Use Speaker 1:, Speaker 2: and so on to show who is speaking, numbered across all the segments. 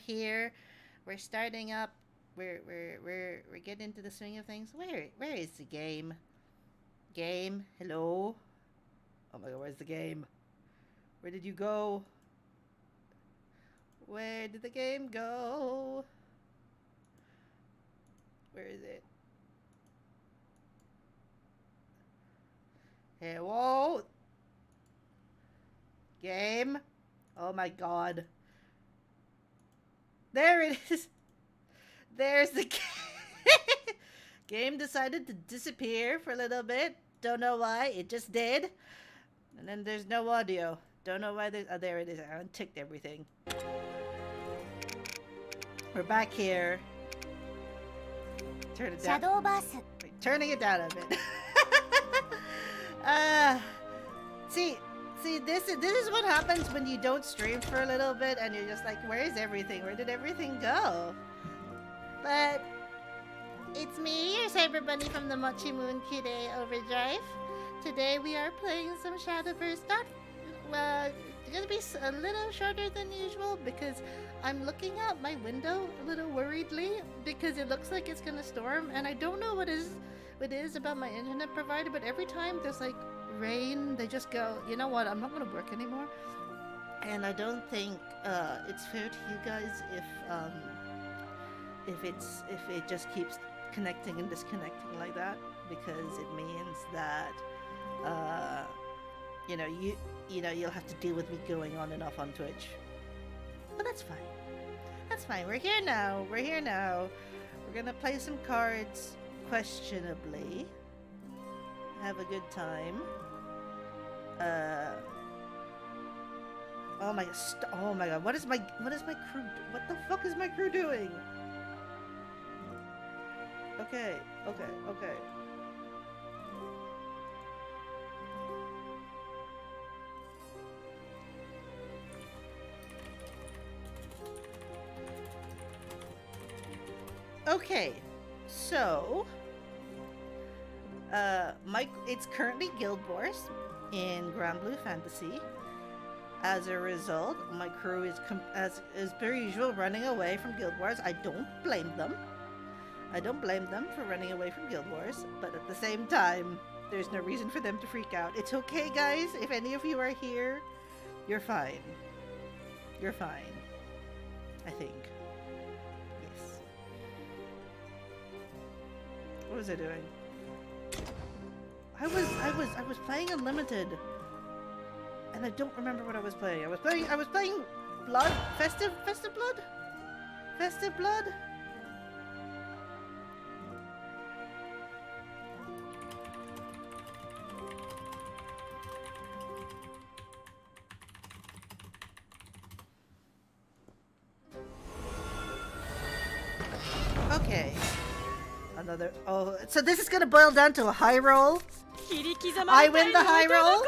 Speaker 1: here. We're starting up. We're getting into the swing of things. Where is the game? Game, hello. Oh my god, where's the game? Where did you go? Where did the game go? Where is it? Hello? Game? Oh my god. There it is. There's the game. Game decided to disappear for a little bit. Don't know why. It just did. And then there's no audio. Don't know why there's... Oh, there it is. I unticked everything. We're back here. Turn it down.
Speaker 2: Shadowverse.
Speaker 1: Wait, turning it down a bit. See, this is what happens when you don't stream for a little bit and you're just like, where's everything? Where did everything go? But it's me, your Cyber Bunny from the Mochi Moon Kide Overdrive. Today we are playing some Shadowverse. It's gonna be a little shorter than usual because I'm looking out my window a little worriedly because it looks like it's gonna storm, and I don't know what it is about my internet provider, but every time there's like rain, they just go, you know what, I'm not gonna work anymore. And I don't think it's fair to you guys if it just keeps connecting and disconnecting like that, because it means that you'll have to deal with me going on and off on Twitch. But that's fine. That's fine. We're here now. We're gonna play some cards questionably. Have a good time. Oh my god. What is my crew? What the fuck is my crew doing? Okay. Okay, so it's currently Guild Wars in Grand Blue Fantasy. As a result, my crew is as per usual running away from Guild Wars. I don't blame them. For running away from Guild Wars, but at the same time, there's no reason for them to freak out. It's okay, guys. If any of you are here, you're fine. You're fine. I think. Yes. What was I doing? I was playing Unlimited, and I don't remember what I was playing. I was playing Blood, Festive Blood. Okay. Another. Oh, so this is gonna boil down to a high roll. I win the high roll.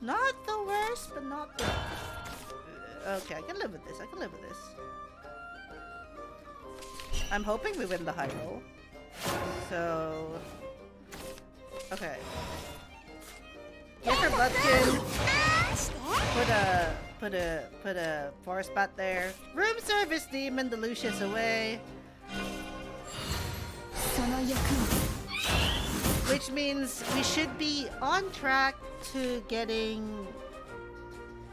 Speaker 1: Not the worst, but not the. Okay, I can live with this. I'm hoping we win the high roll. So. Okay. Get her Bloodkin. Put a forest bat there. Room service demon, the Lucius away. Which means we should be on track to getting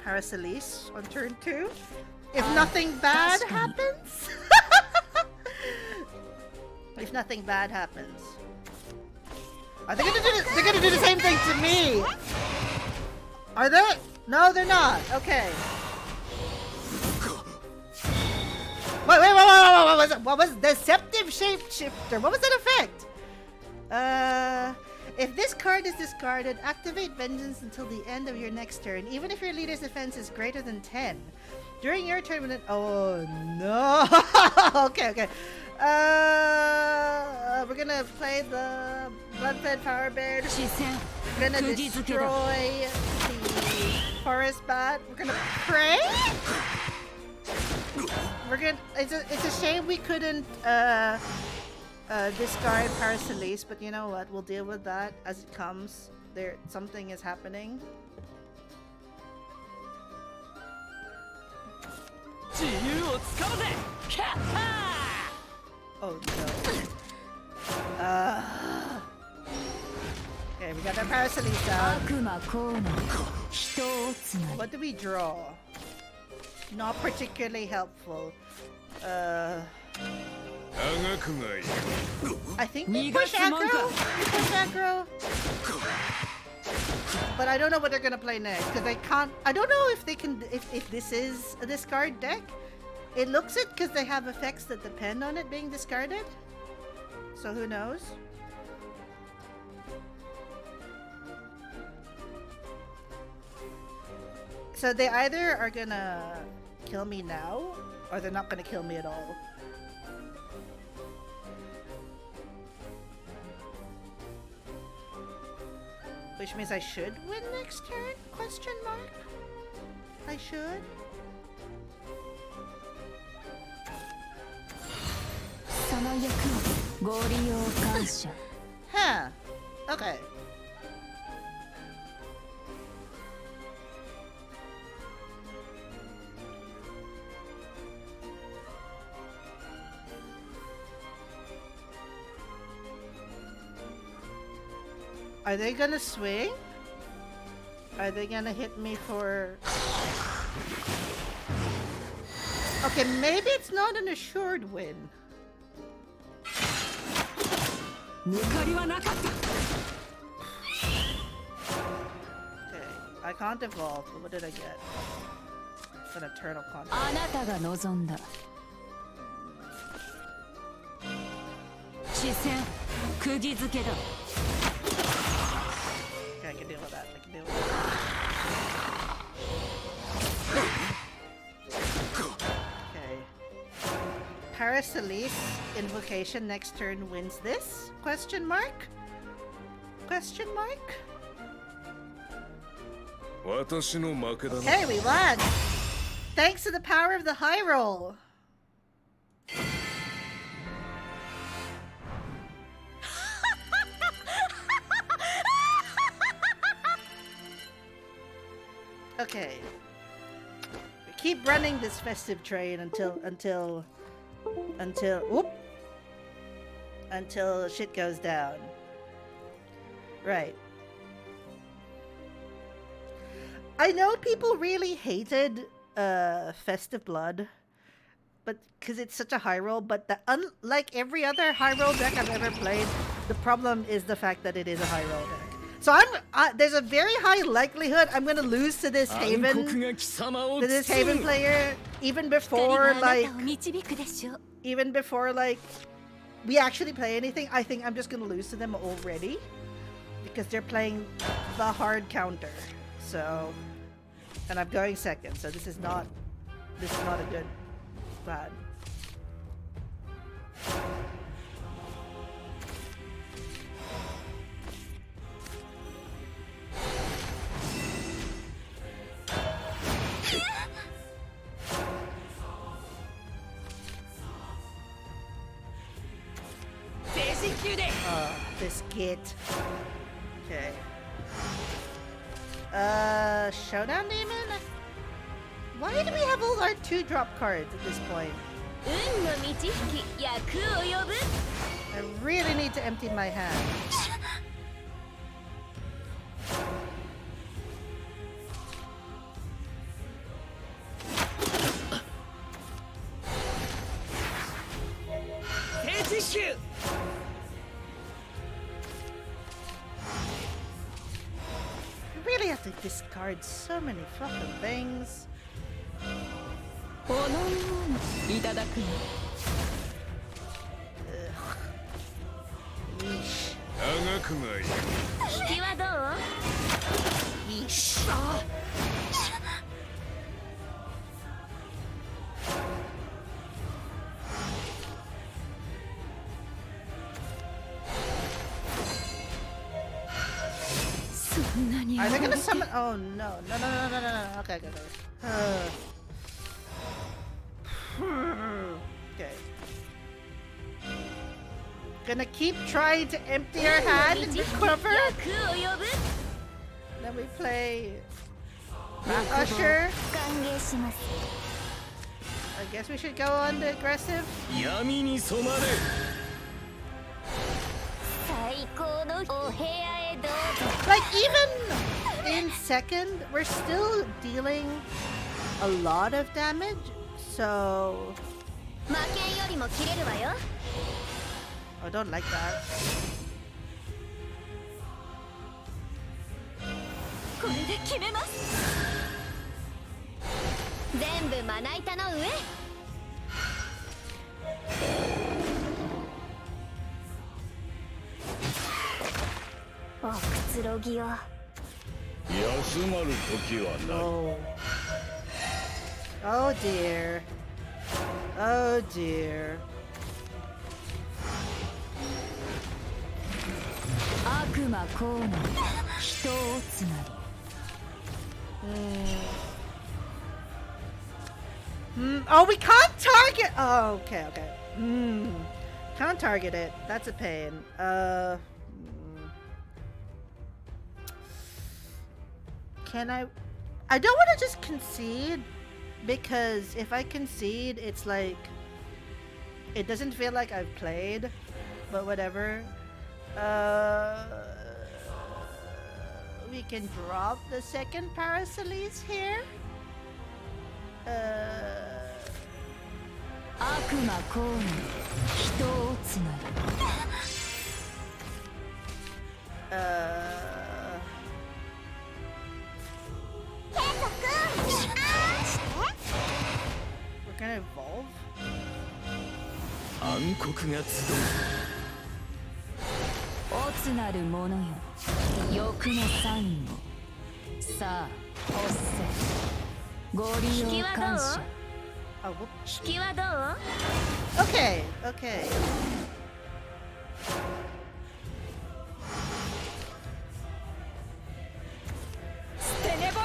Speaker 1: Paracelise on turn 2. If nothing bad happens. If nothing bad happens. Are they gonna do the same thing to me? Are they? No, they're not. Okay. Wait, what was Deceptive Shapeshifter? What was that effect? If this card is discarded, activate Vengeance until the end of your next turn, even if your leader's defense is greater than 10. During your turn, oh no! Okay. We're gonna play the Bloodfed Power Bear. We're gonna destroy the Forest Bat. We're gonna pray. It's a shame we couldn't discard Paracelise, but you know what? We'll deal with that as it comes. Something is happening. Oh no. Okay, we got our Parasolice down. What do we draw? Not particularly helpful. I think we push aggro. We push aggro. But I don't know what they're gonna play next because they can't. I don't know if they can. If this is a discard deck. It looks it because they have effects that depend on it being discarded. So who knows? So they either are gonna kill me now, or they're not gonna kill me at all. Which means I should win next turn? Question mark? I should? Huh. Okay. Are they gonna swing? Are they gonna hit me for... Okay, maybe it's not an assured win. Okay, I can't evolve. What did I get? It's an eternal contract. Okay, I can deal with that. I can deal with that. Okay. Parasolice invocation next turn wins this? Question mark? Question mark? Hey, we won! Thanks to the power of the high roll! Okay. We keep running this festive train until shit goes down. Right. I know people really hated Festive Blood, but because it's such a high roll, but unlike every other high roll deck I've ever played, the problem is the fact that it is a high roll deck. So there's a very high likelihood I'm gonna lose to this Haven player even before we actually play anything. I think I'm just gonna lose to them already because they're playing the hard counter. So, and I'm going second. So this is not a good plan. This git. Okay. Showdown Demon? Why do we have all our 2-drop cards at this point? I really need to empty my hand. I really have to discard so many fucking things. Yeesh. Yeesh. Are they gonna summon? Oh no. No. Okay. Okay. Gonna keep trying to empty our hand and recover. Then we play Usher. I guess we should go on the aggressive.
Speaker 2: 闇に染まれ。
Speaker 3: 最高のお部屋へどうぞ。
Speaker 1: Like, even in second, we're still dealing a lot of damage, so...
Speaker 3: 負けんよりも切れるわよ。
Speaker 1: I don't like that.
Speaker 3: これで決めます。全部まな板の上。おくつろぎを。
Speaker 2: 休まる時はない。
Speaker 1: Oh. Oh dear. Oh dear.
Speaker 3: 悪魔こうの人をつなり。
Speaker 1: Oh, we can't target. Oh, okay, okay. Can't target it. That's a pain. Can I? I don't want to just concede, because if I concede, it's like it doesn't feel like I've played. But whatever. We can drop the second Paracelese here.
Speaker 3: 悪魔こうの人をつなり。
Speaker 1: We're gonna evolve?
Speaker 2: 暗黒が集う。
Speaker 3: おつなる者よ。欲のサインを。さあ、おっせ。ご利用感謝。
Speaker 1: Oh, whoop.
Speaker 3: 引きはどう？
Speaker 1: Okay, okay.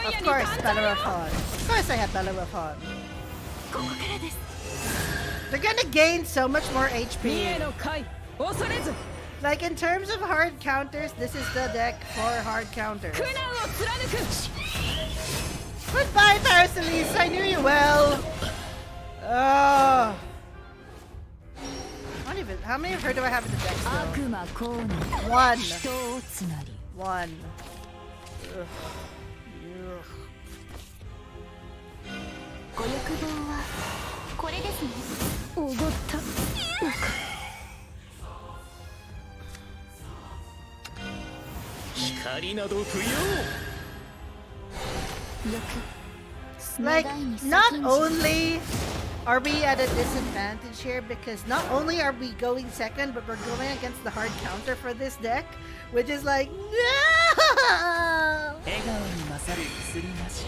Speaker 1: Of course, Bellerophon. Of course I have Bellerophon.
Speaker 3: ここからです。
Speaker 1: They're gonna gain so much more
Speaker 3: 三
Speaker 1: HP.
Speaker 3: 重の会、恐れず。
Speaker 1: Like, in terms of hard counters, this is the deck for hard counters.
Speaker 3: 苦難を貫く。
Speaker 1: Goodbye, Paracelese. I knew you well. Oh. I don't even. How many of her do I have in the deck still?
Speaker 3: 悪魔こうの
Speaker 1: One.
Speaker 3: 人をつなり。
Speaker 1: One. Ugh. Ugh.
Speaker 3: ご欲望はこれですね。おごった。
Speaker 2: 光など不要。
Speaker 1: Like, not only are we at a disadvantage here, because not only are we going second, but we're going against the hard counter for this deck, which is like, no!
Speaker 2: 笑顔に勝る薬なし。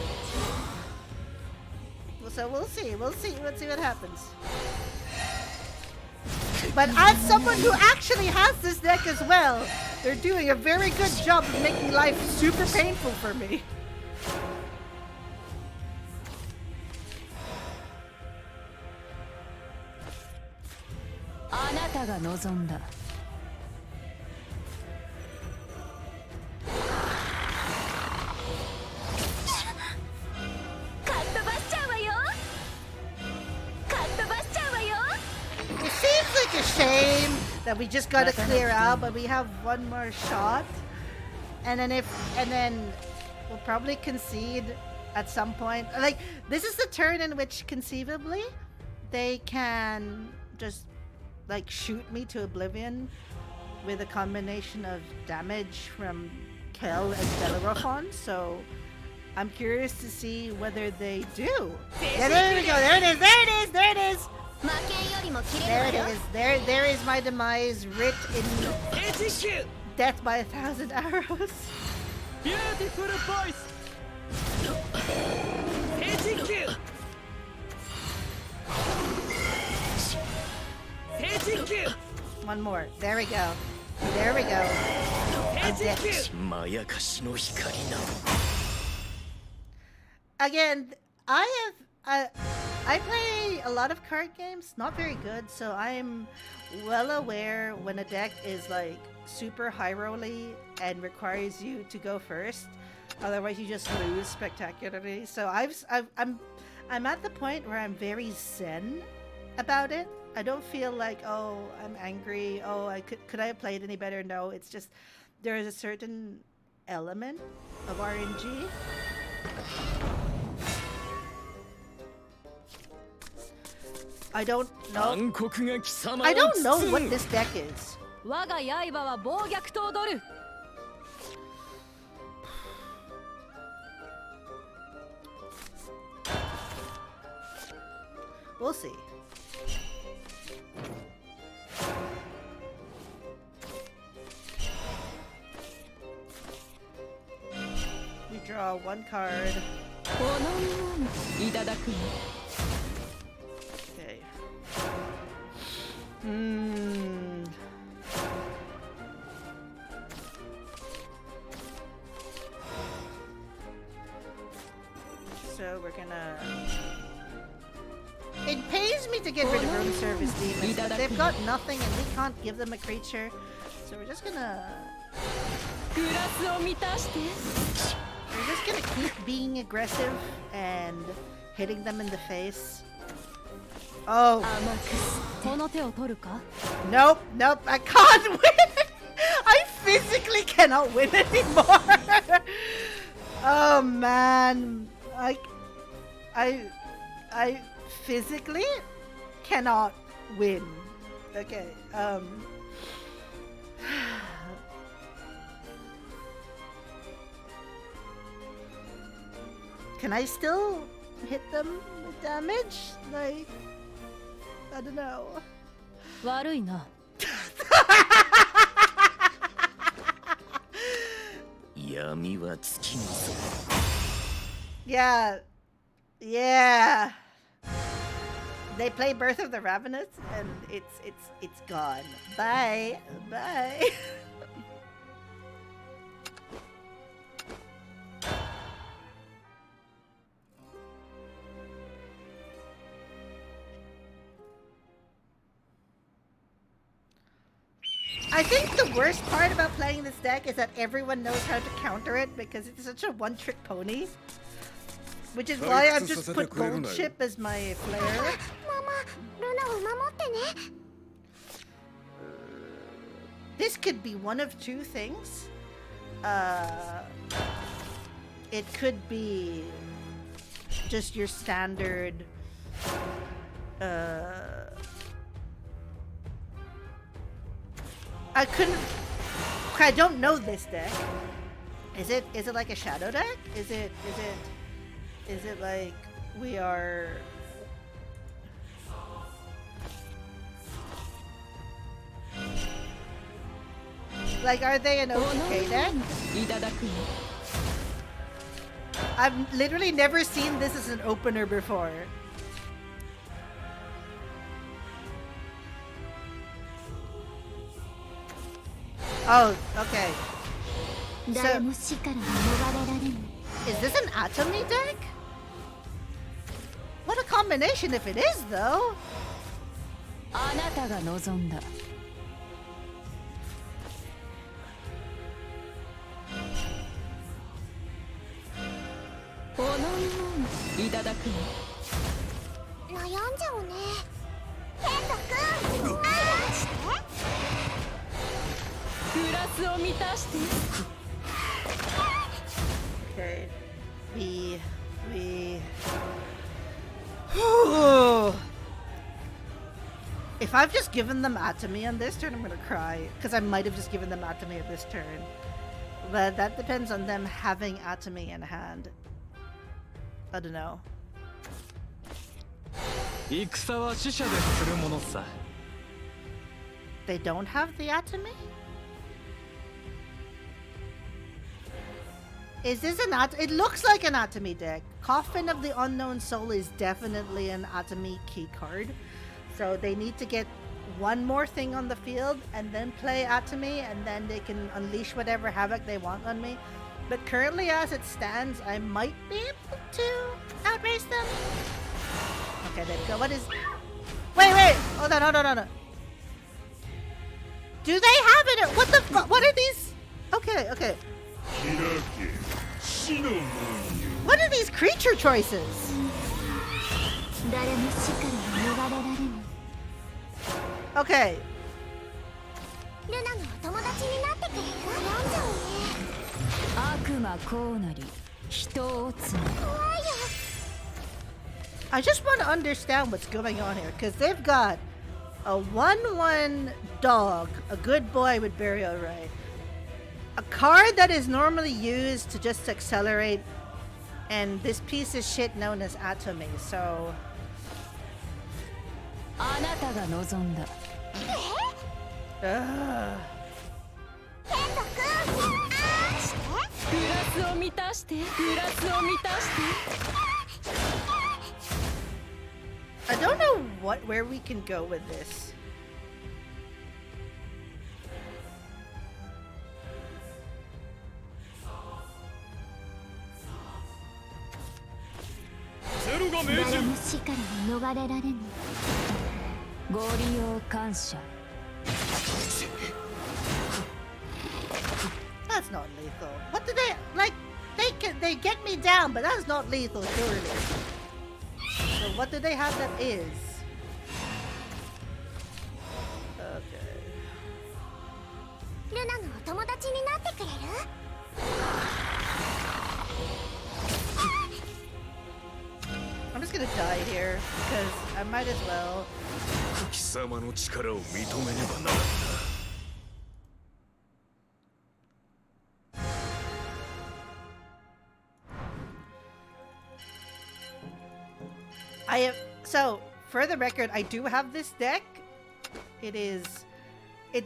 Speaker 1: So we'll see, let's see what happens. But as someone who actually has this deck as well, they're doing a very good job of making life super painful for me. It seems like a shame that we just gotta clear out, but we have one more shot. And then we'll probably concede at some point. Like, this is the turn in which conceivably they can just like shoot me to oblivion with a combination of damage from Kel and Bellerophon. So I'm curious to see whether they do. Yeah, there we go. There it is. There it is. There it is. There it is. There is my demise writ in death by 1,000 arrows.
Speaker 2: Beautiful voice.
Speaker 1: One more. There we go. There we go. I'm dead. Again, I play a lot of card games, not very good, so I'm well aware when a deck is like super high rolly and requires you to go first. Otherwise, you just lose spectacularly. So I'm at the point where I'm very zen about it. I don't feel like, oh, I'm angry. Oh, could I have played any better? No, it's just there is a certain element of RNG. I don't know. I don't know what this deck is.
Speaker 3: 我が刃は暴虐と踊る
Speaker 1: We'll see. We draw one card.
Speaker 3: この身をいただくわ
Speaker 1: Okay. So we're gonna... It pays me to get rid of room service demons, but they've got nothing and we can't give them a creature. So we're just gonna...
Speaker 3: グラスを満たして
Speaker 1: We're just gonna keep being aggressive and hitting them in the face. Oh.
Speaker 3: 甘くこの手を取るか
Speaker 1: Nope, nope, I can't win! I physically cannot win anymore! Oh man. I physically cannot win. Okay, Can I still hit them with damage? Like, I don't know.
Speaker 3: 悪いな
Speaker 1: Yeah. Yeah. They play Birth of the Ravenous and it's gone. Bye. Bye. I think the worst part about playing this deck is that everyone knows how to counter it because it's such a one-trick pony. Which is why I've just put Gold Ship as my flare. This could be one of two things. It could be just your standard I don't know this deck. Is it like a shadow deck? Is it like we are like, are they an OTK deck? I've literally never seen this as an opener before. Oh, okay. So, is this an Atomy deck? What a combination if it is, though.
Speaker 3: あなたが望んだ この身をいただくわ
Speaker 4: 悩んじゃうねケントくん
Speaker 3: グラスを満たして
Speaker 1: Okay. We... If I've just given them Atomy on this turn, I'm gonna cry. Because I might have just given them Atomy at this turn. But that depends on them having Atomy in hand. I don't know.
Speaker 2: 戦は死者でするものさ
Speaker 1: They don't have the Atomy? Is this an It looks like an Atomy deck. Coffin of the Unknown Soul is definitely an Atomy key card. So they need to get one more thing on the field and then play Atomy, and then they can unleash whatever havoc they want on me. But currently as it stands, I might be able to outrace them. Okay, there we go. What is... Wait! Hold on. Do they have it? What the fuck? What are these? Okay. What are these creature choices?
Speaker 4: 誰も死から逃れられぬ。
Speaker 1: Okay.
Speaker 4: ルナのお友達になってくれる？悩んじゃうね。
Speaker 3: 悪魔こうなり人をつむ。
Speaker 4: 怖いよ。
Speaker 1: I just want to understand what's going on here, because they've got a 1/1 dog, a good boy with burial right, a card that is normally used to just accelerate, and this piece of shit known as Atomy. So
Speaker 3: あなたが望んだ。
Speaker 1: ugh.
Speaker 4: ケントくん、あーして。
Speaker 3: グラスを満たして、グラスを満たして。
Speaker 1: I don't know where we can go with this.
Speaker 2: Zero が命
Speaker 4: 誰
Speaker 2: 中。
Speaker 4: も死から逃れられぬ。
Speaker 3: ご利用感謝。
Speaker 1: That's not lethal. What do they like? They get me down, but that's not lethal, surely. So what do they have that is? Okay.
Speaker 4: ルナのお友達になってくれる？
Speaker 1: I'm just gonna die here because I might as well.
Speaker 2: 貴様の力を認めねばならんな。
Speaker 1: I have, so for the record, I do have this deck. It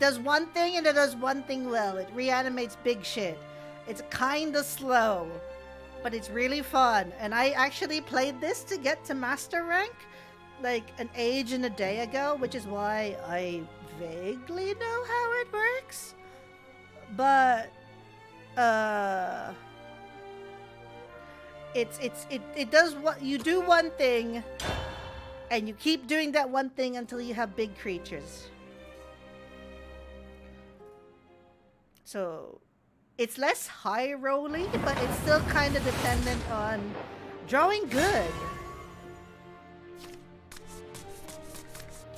Speaker 1: does one thing and it does one thing well. It reanimates big shit. It's kinda slow, but it's really fun. And I actually played this to get to master rank like an age and a day ago, which is why I vaguely know how it works. But it does what you do one thing and you keep doing that one thing until you have big creatures. So it's less high rolling, but it's still kind of dependent on drawing good.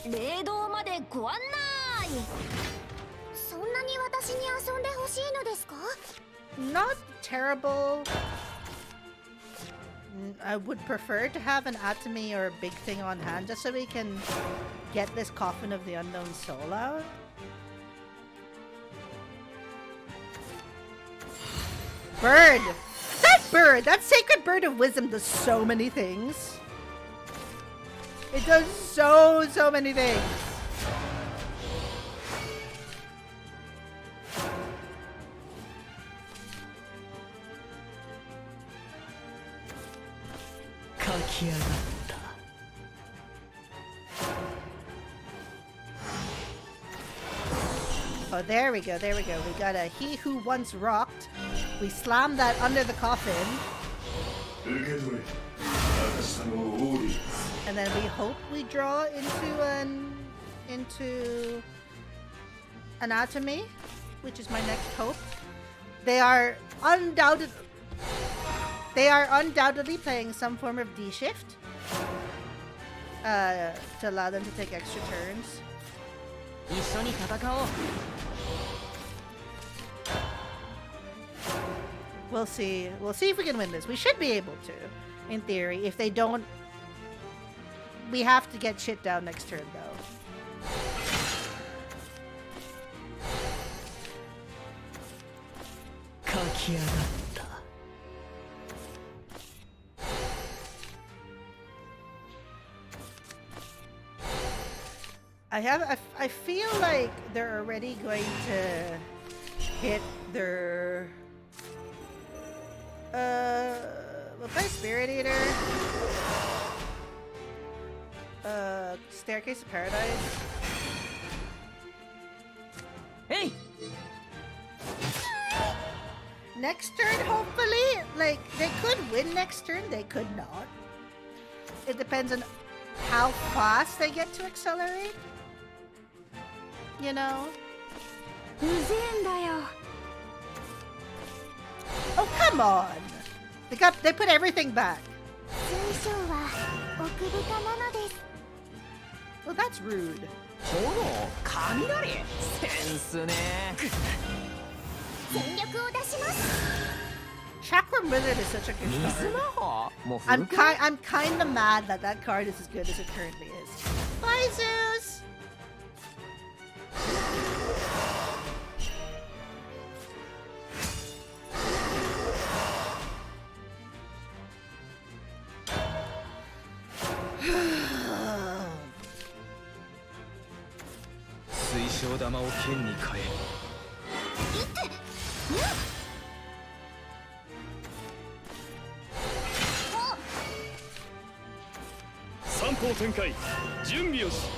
Speaker 3: 霊道までご案内。
Speaker 4: そんなに私に遊んでほしいのですか？
Speaker 1: Not terrible. I would prefer to have an atomy or a big thing on hand just so we can get this Coffin of the Unknown Soul out. Bird! That bird! That sacred bird of wisdom does so many things. It does so many things. Oh, there we go, there we go. We got a He Who Once Rocked. We slam that under the coffin. And then we hope we draw into Anatomy, which is my next hope. They are undoubtedly playing some form of D-shift to allow them to take extra turns.
Speaker 3: 一緒に戦おう。
Speaker 1: We'll see. We'll see if we can win this. We should be able to, in theory. If they don't, we have to get shit down next turn, though. I feel like they're already going to hit their we'll play Spirit Eater. Staircase of Paradise.
Speaker 3: Hey!
Speaker 1: Next turn, hopefully. Like, they could win next turn, they could not. It depends on how fast they get to accelerate. You know?
Speaker 4: うぜえんだよ。
Speaker 1: Oh, come on! They put everything back.
Speaker 4: 水晶は奥深なのです。
Speaker 1: Well, that's rude.
Speaker 5: 炎雷センスね。
Speaker 4: 全力を出します。
Speaker 1: Chakram Wizard is such a good
Speaker 5: 水魔
Speaker 1: card.
Speaker 5: 法もう
Speaker 1: I'm
Speaker 5: 古くない
Speaker 1: I'm kind of mad that that card is as good as it currently is. Bye, Zeus. Oh.
Speaker 2: 水晶玉を剣に変え三方展開準備をし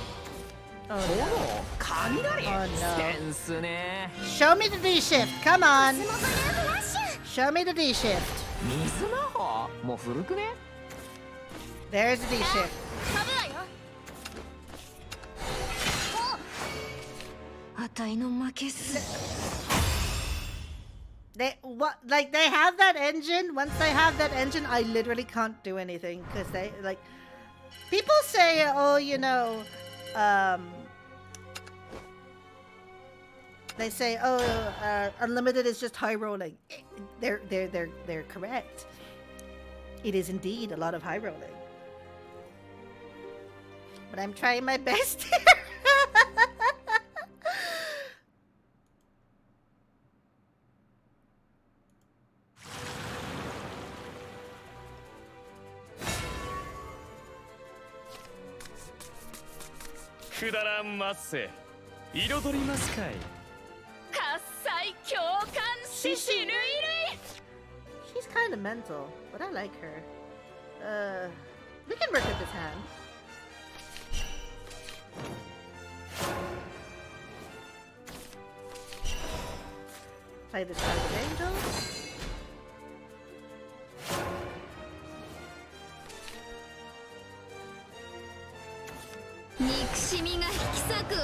Speaker 1: Oh
Speaker 5: 炎
Speaker 1: no.
Speaker 5: 雷
Speaker 1: Oh, no.
Speaker 5: センスね。
Speaker 1: Show me the D shift. Come on.
Speaker 4: スモブルーフラッシュ。
Speaker 1: Show me the D shift.
Speaker 5: 水魔法もう古くね。
Speaker 1: There's the D shift.
Speaker 4: 飛ぶわよ。
Speaker 3: あたいの負けっす。
Speaker 1: They what like they have that engine. Once they have that engine, I literally can't do anything because they like people say, oh, you know, they say, oh, unlimited is just high rolling. They're correct. It is indeed a lot of high rolling. But I'm trying my best here.
Speaker 2: くだらんまっせ彩りますかい
Speaker 3: 喝采共感獅子類類。
Speaker 1: She's kind of mental, but I like her. We can work with this hand. Play this card with angels.
Speaker 3: 憎しみが引き裂くわ。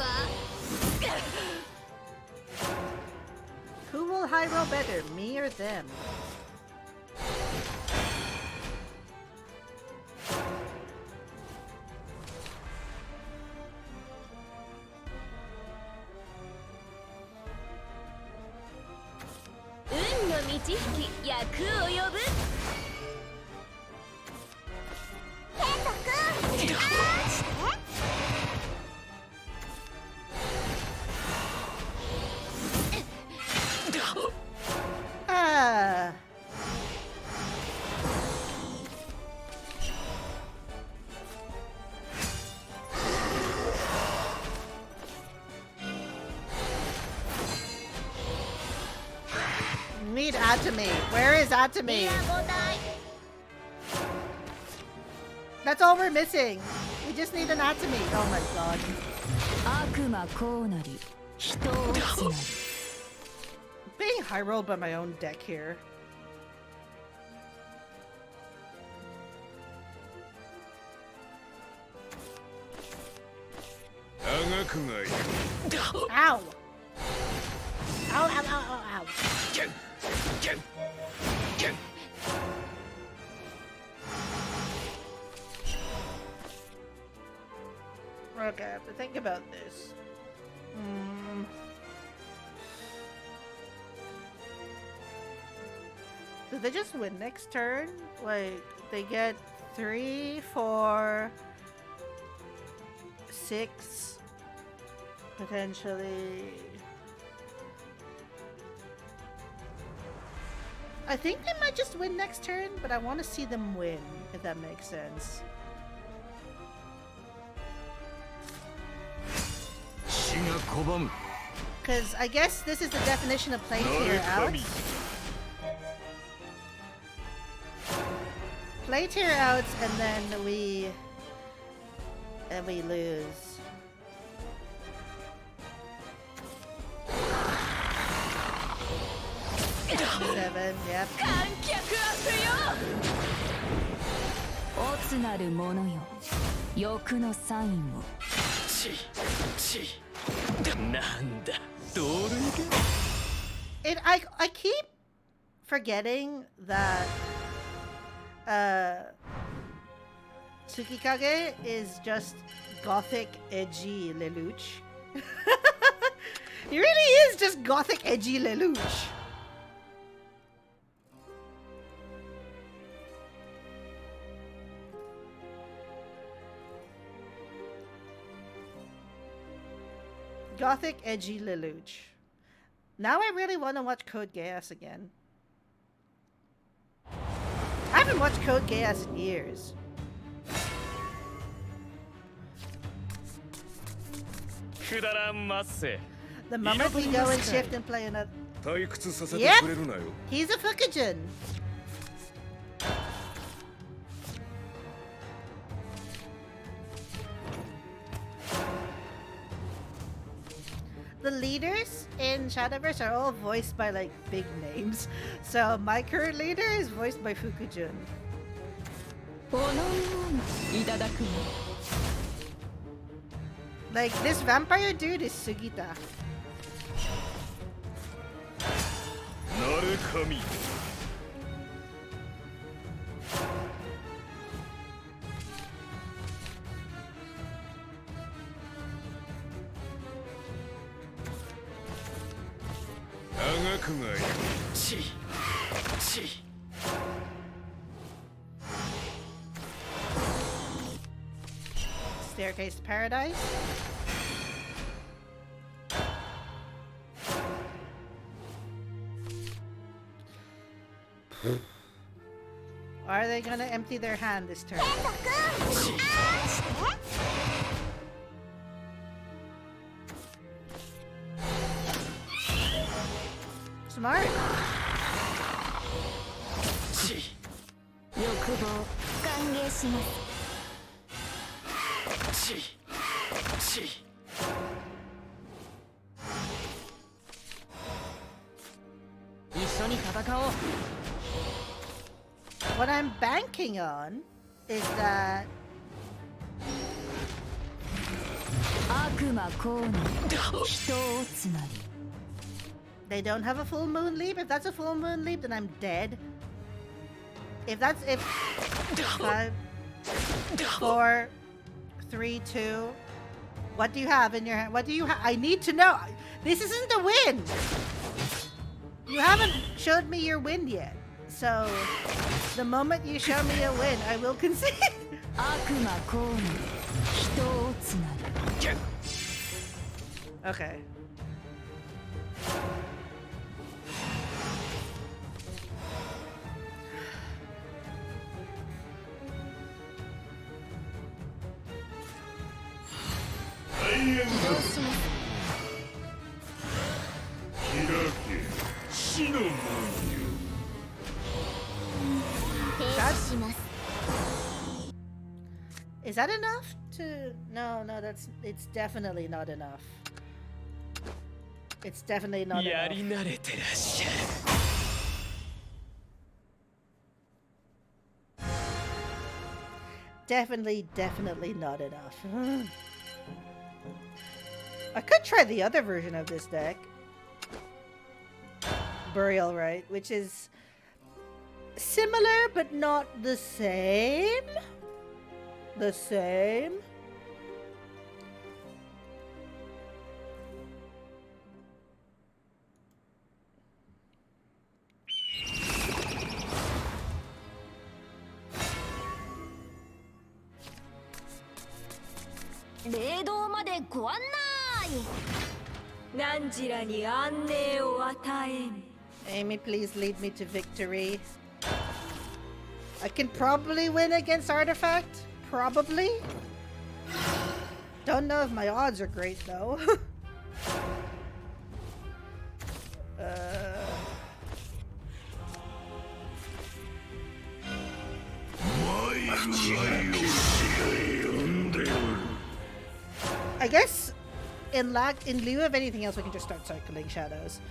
Speaker 1: Who will high roll better, me or them? Ah. Need Atomy. Where is Atomy? That's all we're missing. We just need an Atomy. Oh my god.
Speaker 3: 悪魔こうなり人を打つなり。
Speaker 1: Being high rolled by my own deck here. Ow! Ow, ow, ow, ow, ow. Okay, I have to think about this. Do they just win next turn? Like, they get 3, 4, 6, potentially. I think they might just win next turn, but I want to see them win, if that makes sense.
Speaker 2: 死が拒む
Speaker 1: Because I guess this is the definition of play tier outs. Play tier outs, and then we lose. Seven, yep.
Speaker 3: 観客悪よ。オツなる者よ。欲のサインを。
Speaker 2: なんだ同類か
Speaker 1: I keep forgetting that Tsukikage is just gothic, edgy Lelouch. He really is just gothic, edgy Lelouch. Gothic, edgy Lelouch. Now I really want to watch Code Geass again. I haven't watched Code Geass in years. The moment we go and shift and play another... Yep! He's a Fukujin! The leaders in Shadowverse are all voiced by like big names. So my current leader is voiced by Fukujin. Like this vampire dude is Sugita. Staircase to Paradise. Are they gonna empty their hand this turn? Smart. What I'm banking on is that they don't have a full moon leap. If that's a full moon leap, then I'm dead. If 5, 4, 3, 2. What do you have in your hand? What do you have? I need to know. This isn't a win. You haven't showed me your win yet. So, the moment you show me a win, I will concede. Okay. Is that enough to... No, it's definitely not enough. It's definitely not enough. Definitely not enough. I could try the other version of this deck. Burial Rite, which is similar but not the same. The same. Amy, please lead me to victory. I can probably win against Artifact. Probably. Don't know if my odds are great though. I guess in lieu of anything else, we can just start cycling shadows.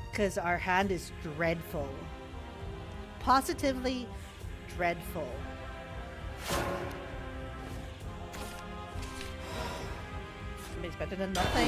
Speaker 1: Because our hand is dreadful. Positively dreadful. I mean, it's better than nothing.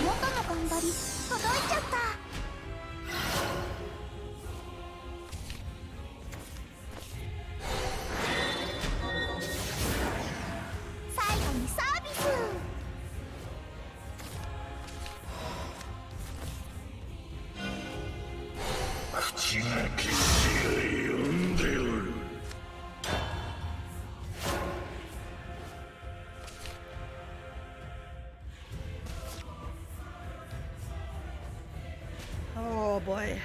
Speaker 1: Oh boy.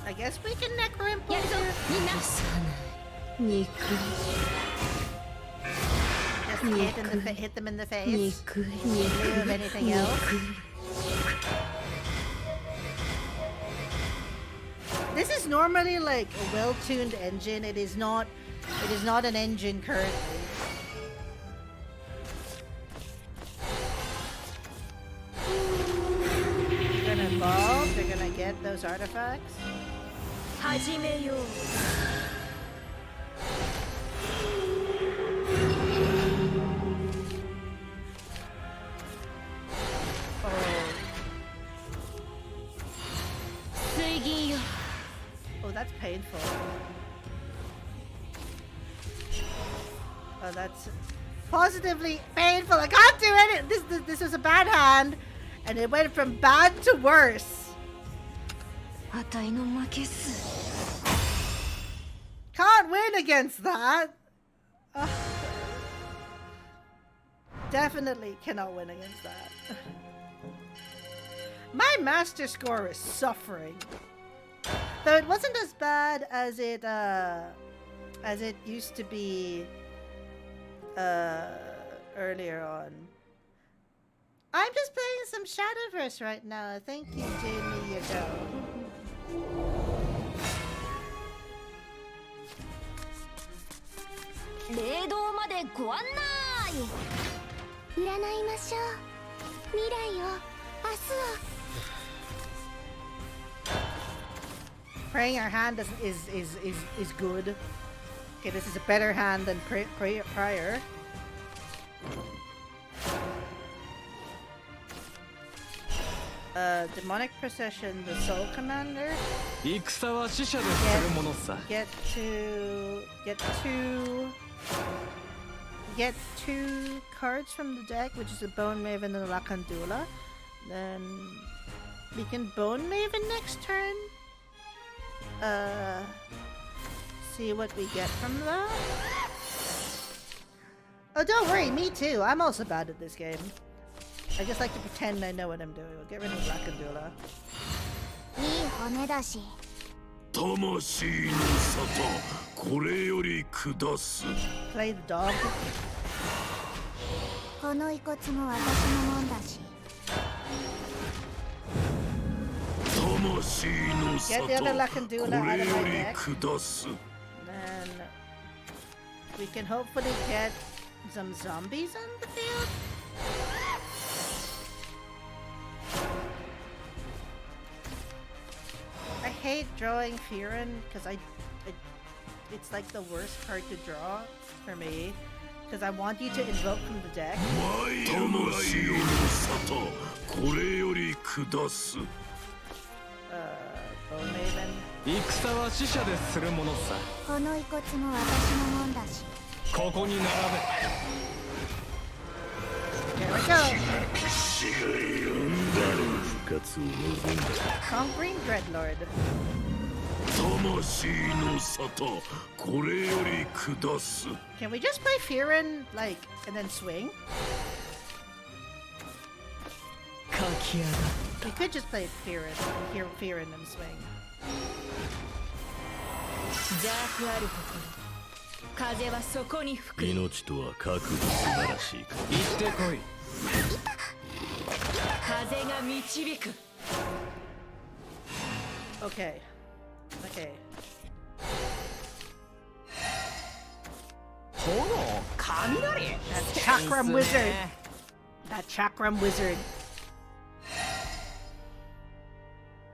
Speaker 1: I guess we can necro impulse here.
Speaker 3: 肉
Speaker 1: Just hit them in the face.
Speaker 3: 肉
Speaker 1: Move anything else. This is normally like a well-tuned engine. It is not an engine currently. They're gonna evolve, they're gonna get those artifacts.
Speaker 3: 始めよう 水銀よ
Speaker 1: Oh, that's painful. Oh, that's positively painful. I can't do it. This was a bad hand, and it went from bad to worse.
Speaker 3: あたいの負けっす
Speaker 1: Can't win against that. Ugh. Definitely cannot win against that. My master score is suffering. Though it wasn't as bad as it used to be earlier on. I'm just playing some Shadowverse right now. Thank you, Jamie Yago.
Speaker 3: 霊道までご案内
Speaker 4: 占いましょう。未来を、明日を。
Speaker 1: Praying our hand is good. Okay, this is a better hand than prior. Demonic Procession, the Soul Commander.
Speaker 2: 戦は死者でするものさ。
Speaker 1: Get two cards from the deck, which is the Bone Maven and the Lakandula. Then we can Bone Maven next turn. See what we get from that. Oh, don't worry, me too. I'm also bad at this game. I just like to pretend I know what I'm doing. We'll get rid of Lakandula.
Speaker 4: いい骨だし。
Speaker 6: 魂の沙汰、これより下す。
Speaker 1: Play the dog.
Speaker 4: この遺骨も私のもんだし。
Speaker 6: 魂の沙
Speaker 1: Get the other
Speaker 6: 汰、
Speaker 1: Lakandula
Speaker 6: こ
Speaker 1: out
Speaker 6: れ
Speaker 1: of
Speaker 6: よ
Speaker 1: my
Speaker 6: り
Speaker 1: deck.
Speaker 6: 下す。
Speaker 1: Then we can hopefully get some zombies on the field. I hate drawing Firen because it's like the worst card to draw for me because I want you to invoke from the deck.
Speaker 6: 魂の沙汰、これより下す。
Speaker 1: Bone Maven.
Speaker 2: 戦は死者でするものさ。
Speaker 4: この遺骨も私のもんだし。
Speaker 2: ここに並べ。
Speaker 1: There we go.
Speaker 6: 死が呼んだる。復活を望んだ。
Speaker 1: Conquering Dreadlord.
Speaker 6: 魂の沙汰、これより下す。
Speaker 1: Can we just play Firen like and then swing?
Speaker 5: 書き上が
Speaker 1: We could just play Firen and swing.
Speaker 3: 邪悪あるところ風はそこに吹く
Speaker 6: 命とは覚悟素晴らしいか。
Speaker 2: 行ってこい。
Speaker 3: 風が導く
Speaker 1: Okay. Okay.
Speaker 5: 炎、雷。
Speaker 1: That Chakram Wizard. That Chakram Wizard.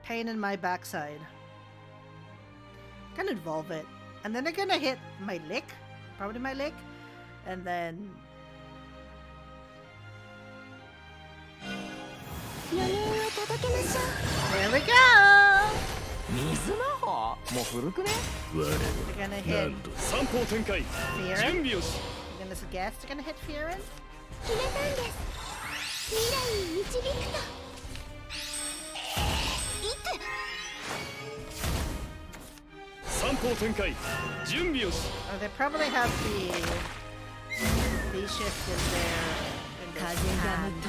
Speaker 1: Pain in my backside. Gonna evolve it. And then they're gonna hit my lick. Probably my lick. And then...
Speaker 4: 予言を届けましょう。
Speaker 1: There we go!
Speaker 5: 水魔法。もう古くね。
Speaker 6: 我
Speaker 1: They're gonna
Speaker 6: は
Speaker 1: hit
Speaker 6: 何度
Speaker 2: 三方展開
Speaker 1: Fearin.
Speaker 2: 準備をし
Speaker 1: You're gonna guess they're gonna hit Fearin?
Speaker 4: 決めたんです未来に導くといく
Speaker 2: 三方展開準備をし
Speaker 1: Oh, they probably have the V-shift in their
Speaker 3: 風が向
Speaker 1: hand.
Speaker 3: く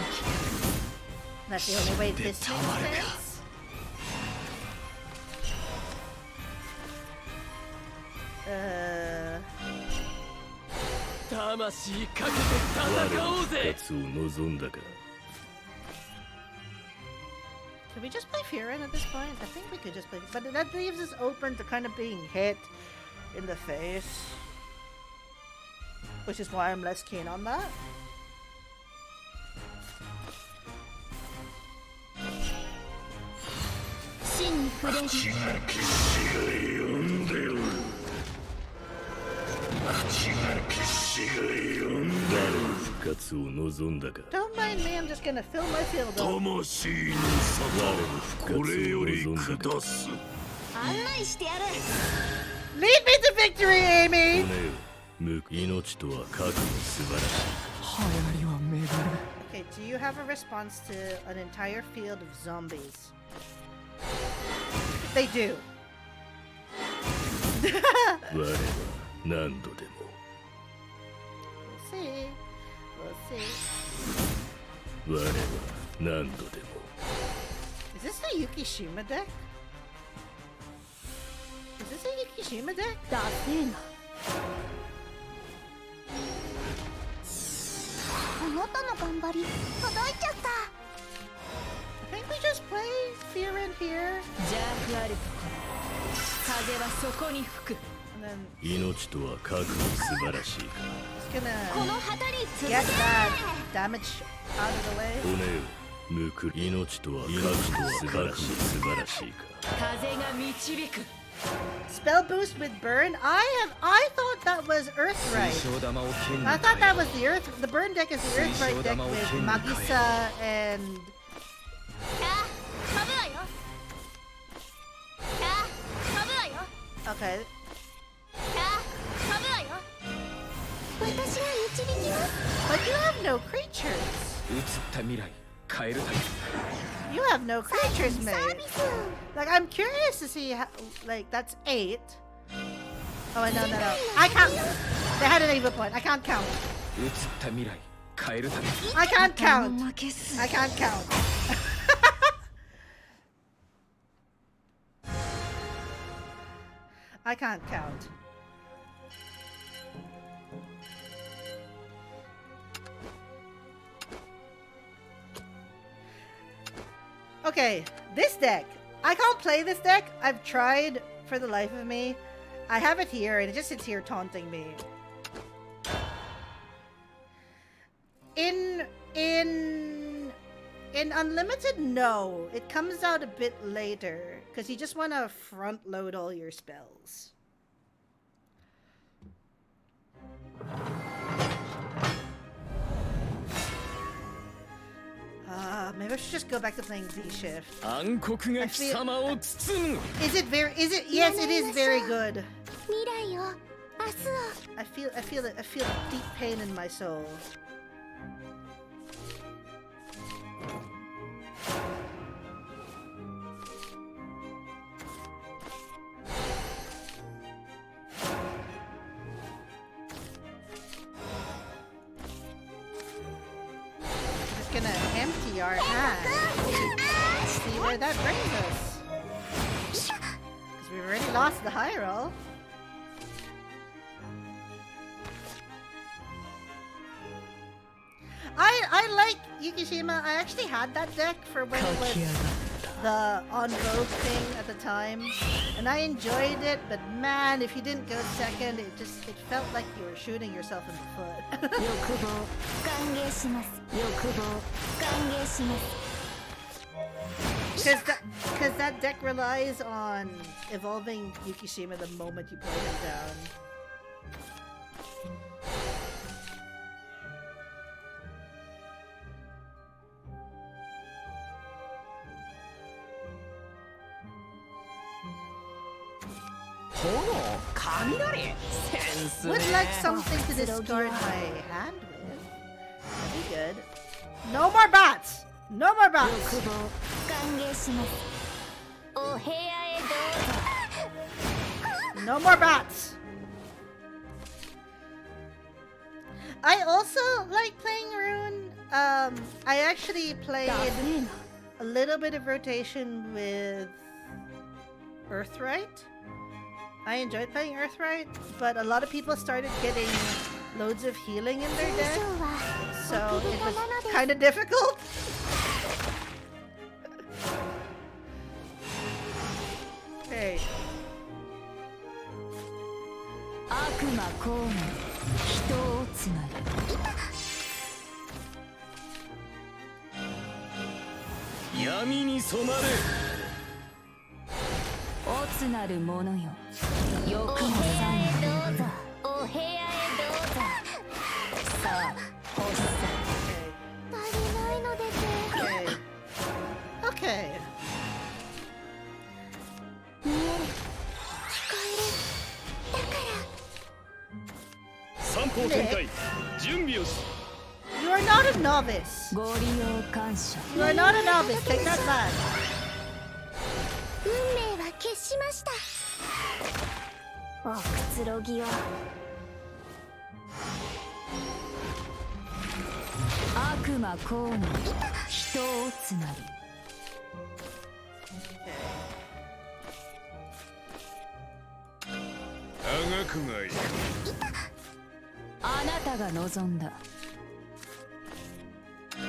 Speaker 1: That's the only way this makes sense. Uh,
Speaker 5: 魂かけて
Speaker 6: 我
Speaker 5: 戦おう
Speaker 6: の復
Speaker 5: ぜ。
Speaker 6: 活を望んだか
Speaker 1: could we just play Fearin at this point? I think we could just play, but that leaves us open to kind of being hit in the face, which is why I'm less keen on that. Don't mind me, I'm just gonna fill my field up.
Speaker 6: 魂の沙汰これより下す
Speaker 4: 案内してやる
Speaker 1: Lead me to victory, Amy!
Speaker 6: 命とは覚悟素晴らしい
Speaker 5: 流行りは巡る。
Speaker 1: Okay, do you have a response to an entire field of zombies? They do.
Speaker 6: 我は何度でも
Speaker 1: We'll see. We'll see.
Speaker 6: 我は何度でも
Speaker 1: Is this the Yukishima deck? Is this a Yukishima deck?
Speaker 3: ダセーな
Speaker 4: あなたの頑張り届いちゃった
Speaker 1: I think we just play Fearin here
Speaker 3: 邪悪あるところ風はそこに吹く
Speaker 1: and then
Speaker 6: 命とは覚悟素晴らしいか
Speaker 1: just
Speaker 4: この
Speaker 1: gonna
Speaker 4: 旗に続
Speaker 1: get
Speaker 4: け
Speaker 1: that damage out of the way.
Speaker 6: 骨をむく命とは覚悟素晴らしい素晴らしいか
Speaker 3: 風が導く
Speaker 1: Spell boost with burn. I thought that was Earthright.
Speaker 5: 水晶玉を剣に
Speaker 1: I
Speaker 5: 変
Speaker 1: thought
Speaker 5: え
Speaker 1: that was the burn deck is the Earthright deck with Magisa and
Speaker 4: あ飛ぶわよあ飛ぶわよ
Speaker 1: okay.
Speaker 4: あ飛ぶわよ私が導きます
Speaker 1: But you have no creatures.
Speaker 5: 映った未来変えるため
Speaker 1: You have no creatures
Speaker 4: サ
Speaker 1: made.
Speaker 4: ービス
Speaker 1: Like I'm curious to see how, like that's 8. Oh no. I can't. They had an evil point. I can't count.
Speaker 5: 映った未来変えるため
Speaker 1: I can't count.
Speaker 3: 負けす
Speaker 1: I can't count. I can't count. Okay, this deck. I can't play this deck. I've tried for the life of me. I have it here and it just sits here taunting me. In Unlimited, no. It comes out a bit later because you just want to front load all your spells. Maybe I should just go back to playing V-Shift.
Speaker 5: 暗黒が貴様を包む
Speaker 1: Is it yes, it is very good.
Speaker 4: 未来を明日を
Speaker 1: I feel deep pain in my soul. Just gonna empty our hand. See where that brings us. Because we've already lost the high roll. I like Yukishima. I actually had that deck for when it was the on Vogue thing at the time, and I enjoyed it. But man, if you didn't go second, it felt like you were shooting yourself in the foot.
Speaker 4: 欲望歓迎します欲望歓迎します
Speaker 1: Because that deck relies on evolving Yukishima the moment you play him down.
Speaker 5: 炎雷センスね
Speaker 1: Would like something to discard my hand with. That'd be good. No more bats! No more bats!
Speaker 4: 欲望歓迎しますお部屋へどうぞ
Speaker 1: No more bats! I also like playing Rune. I actually played a little bit of rotation with Earthright. I enjoyed playing Earthright, but a lot of people started getting loads of healing in their deck, so it was kind of difficult. Okay.
Speaker 3: 悪魔降臨人をつなぐ
Speaker 2: 闇に染まれ
Speaker 3: おつなる者よ欲の
Speaker 4: お部屋へどうぞお部屋へどうぞ
Speaker 3: さあ発せ
Speaker 4: 足りないのです
Speaker 1: Okay. Okay.
Speaker 4: 見える聞こえるだから
Speaker 2: 三方展開準備をし
Speaker 1: You are not a novice.
Speaker 3: ご利用感謝
Speaker 1: You are not a novice. Take that back.
Speaker 4: 運命は決しましたおくつろぎを
Speaker 3: 悪魔降臨人をつなぐ
Speaker 2: あがくがいい
Speaker 3: あなたが望んだ
Speaker 2: あが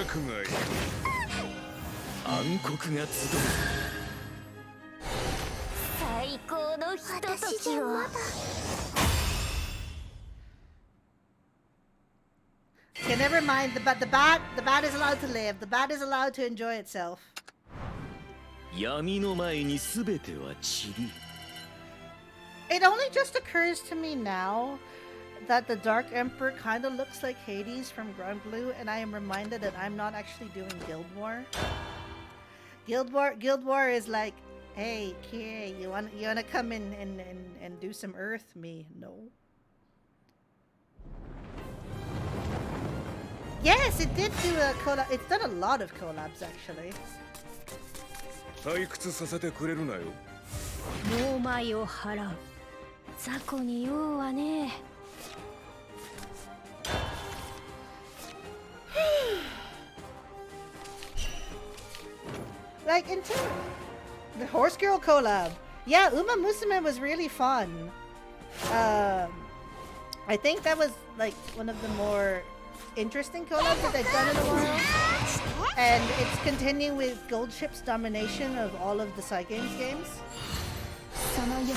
Speaker 2: くがいい暗黒が集う
Speaker 4: 最高のひとときを
Speaker 1: Okay, never mind. The bat is allowed to live. The bat is allowed to enjoy itself.
Speaker 2: 闇の前に全ては塵
Speaker 1: It only just occurs to me now that the Dark Emperor kind of looks like Hades from Grand Blue, and I am reminded that I'm not actually doing Guild War. Guild War is like, hey, Kier, you wanna come in and do some Earth? Me, no. Yes, it did do a collab. It's done a lot of collabs actually.
Speaker 2: 退屈させてくれるなよ
Speaker 4: 猛米を払う雑魚に用はね
Speaker 1: Like into the Horse Girl collab. Yeah, Uma Musume was really fun. I think that was like one of the more interesting collabs that they've done in a while. And it's continuing with Gold Ship's domination of all of the Side Games games.
Speaker 4: その欲も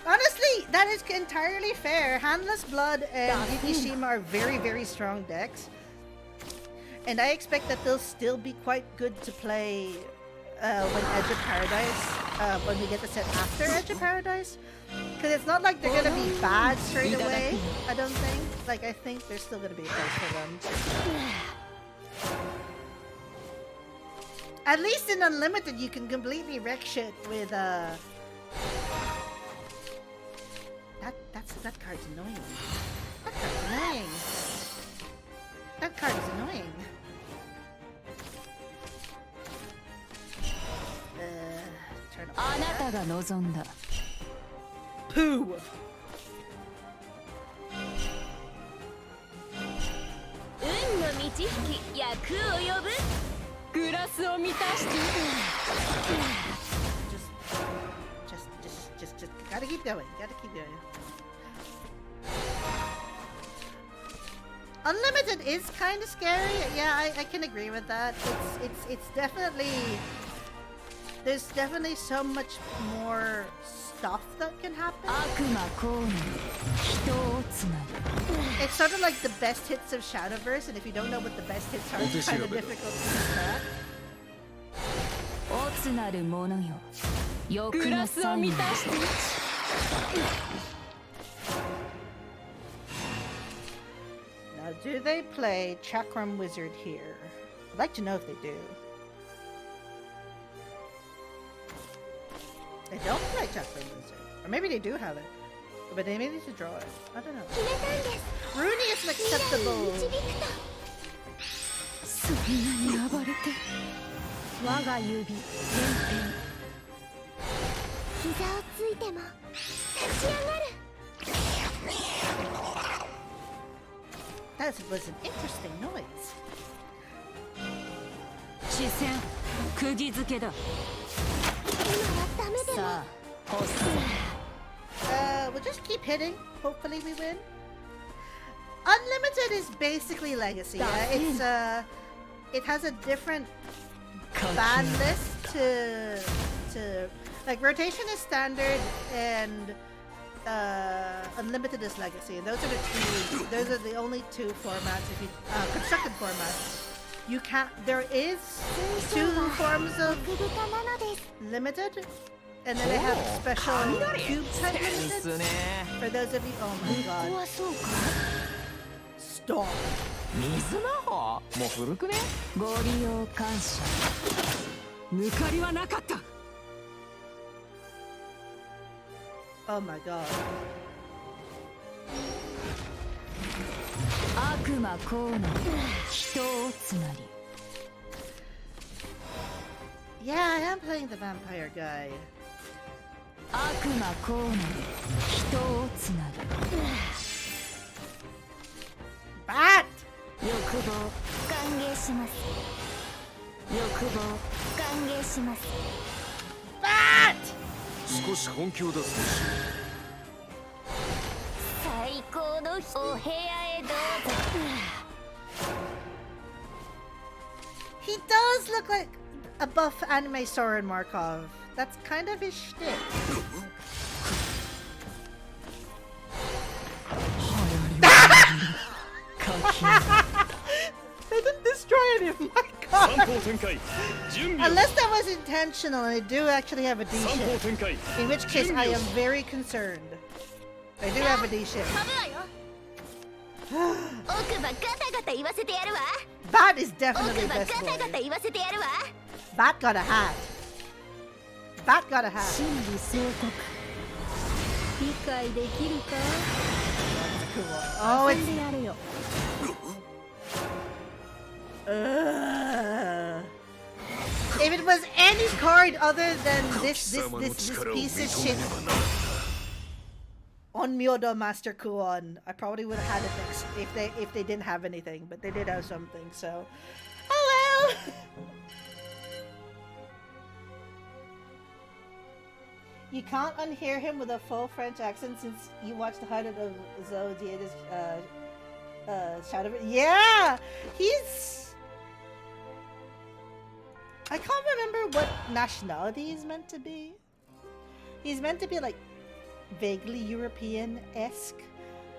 Speaker 1: Honestly, that is entirely fair. Handless Blood and Yukishima are very, very strong decks. And I expect that they'll still be quite good to play when Edge of Paradise, when we get the set after Edge of Paradise. Because it's not like they're going to be bad straight away, I don't think. Like, I think there's still going to be a place for them. At least in Unlimited, you can completely wreck shit with, That card's annoying. That card's annoying. That card is annoying. Turn off
Speaker 3: あなたが望んだ
Speaker 1: Pooh!
Speaker 4: 運の満ち引き役を呼ぶグラスを満たして
Speaker 1: Just gotta keep going. Gotta keep going. Unlimited is kind of scary. Yeah, I can agree with that. It's definitely there's definitely so much more stuff that can happen.
Speaker 3: 悪魔降臨人をつなぐ
Speaker 1: It's sort of like the best hits of Shadowverse, and if you don't know what the best hits are, it's kind of difficult to use that.
Speaker 3: おつなる者よ欲
Speaker 4: グ
Speaker 3: の
Speaker 4: ラスを満たして
Speaker 1: Now, do they play Chakram Wizard here? I'd like to know if they do. They don't play Japanese Lizard. Or maybe they do have it. But they may need to draw it. I don't know.
Speaker 4: 決めたんです
Speaker 1: Rooney is an
Speaker 4: 未来
Speaker 1: acceptable.
Speaker 4: に導くと
Speaker 3: そんなに暴れて我が指天
Speaker 4: 膝をついても立ち上がる
Speaker 1: That was an interesting noise.
Speaker 3: 地線釘付けだ
Speaker 4: 今はダメでも
Speaker 3: さあ欲せ
Speaker 1: We'll just keep hitting. Hopefully we win. Unlimited is basically Legacy. Yeah? It's it has a different ban list to like rotation is standard and unlimited is Legacy. And those are the two. Those are the only two formats. If you constructed formats, you can't. There is two forms of
Speaker 4: 奥深なのです
Speaker 1: limited. And then they have special cube type
Speaker 5: センス
Speaker 1: limiteds
Speaker 5: ね
Speaker 1: for those of you. Oh my
Speaker 3: こ
Speaker 1: god.
Speaker 3: こはそうか
Speaker 1: Stop.
Speaker 5: 水魔法もう古くね
Speaker 3: ご利用感謝抜かりはなかった
Speaker 1: Oh my god.
Speaker 3: 悪魔こうなる人をつなり
Speaker 1: Yeah, I am playing the vampire guy.
Speaker 3: 悪魔こうなる人をつなぎ
Speaker 1: Bat!
Speaker 4: 欲望歓迎します欲望歓迎します
Speaker 1: Bat!
Speaker 6: 少し本気を出すし
Speaker 4: 最高のお部屋へどうぞ
Speaker 1: He does look like a buff anime Soren Markov. That's kind of his shtick. They didn't destroy any of my
Speaker 2: 三
Speaker 1: cards.
Speaker 2: 方展開準備を
Speaker 1: Unless that was intentional and they do actually have a D
Speaker 2: 三方
Speaker 1: ship.
Speaker 2: 展開
Speaker 1: In which case I am very concerned. They do have a D ship.
Speaker 4: 飛ぶわよ奥歯ガタガタ言わせてやるわ
Speaker 1: Bat is
Speaker 4: 奥
Speaker 1: definitely
Speaker 4: 歯ガ
Speaker 1: best
Speaker 4: タガタ
Speaker 1: boy.
Speaker 4: 言わせてやるわ
Speaker 1: Bat got a hat. Bat got a hat.
Speaker 3: 真理総国理解できるか
Speaker 1: Oh,
Speaker 3: 遊
Speaker 1: it's
Speaker 3: んでやるよ
Speaker 1: If it was any card other than this piece of shit on Myodo Master Kuon, I probably would have had it next if they didn't have anything, but they did have something, so oh well. You can't unhear him with a full French accent since you watched the highlight of Zodia's Shadowverse. Yeah, he's. I can't remember what nationality he's meant to be. He's meant to be like vaguely European-esque.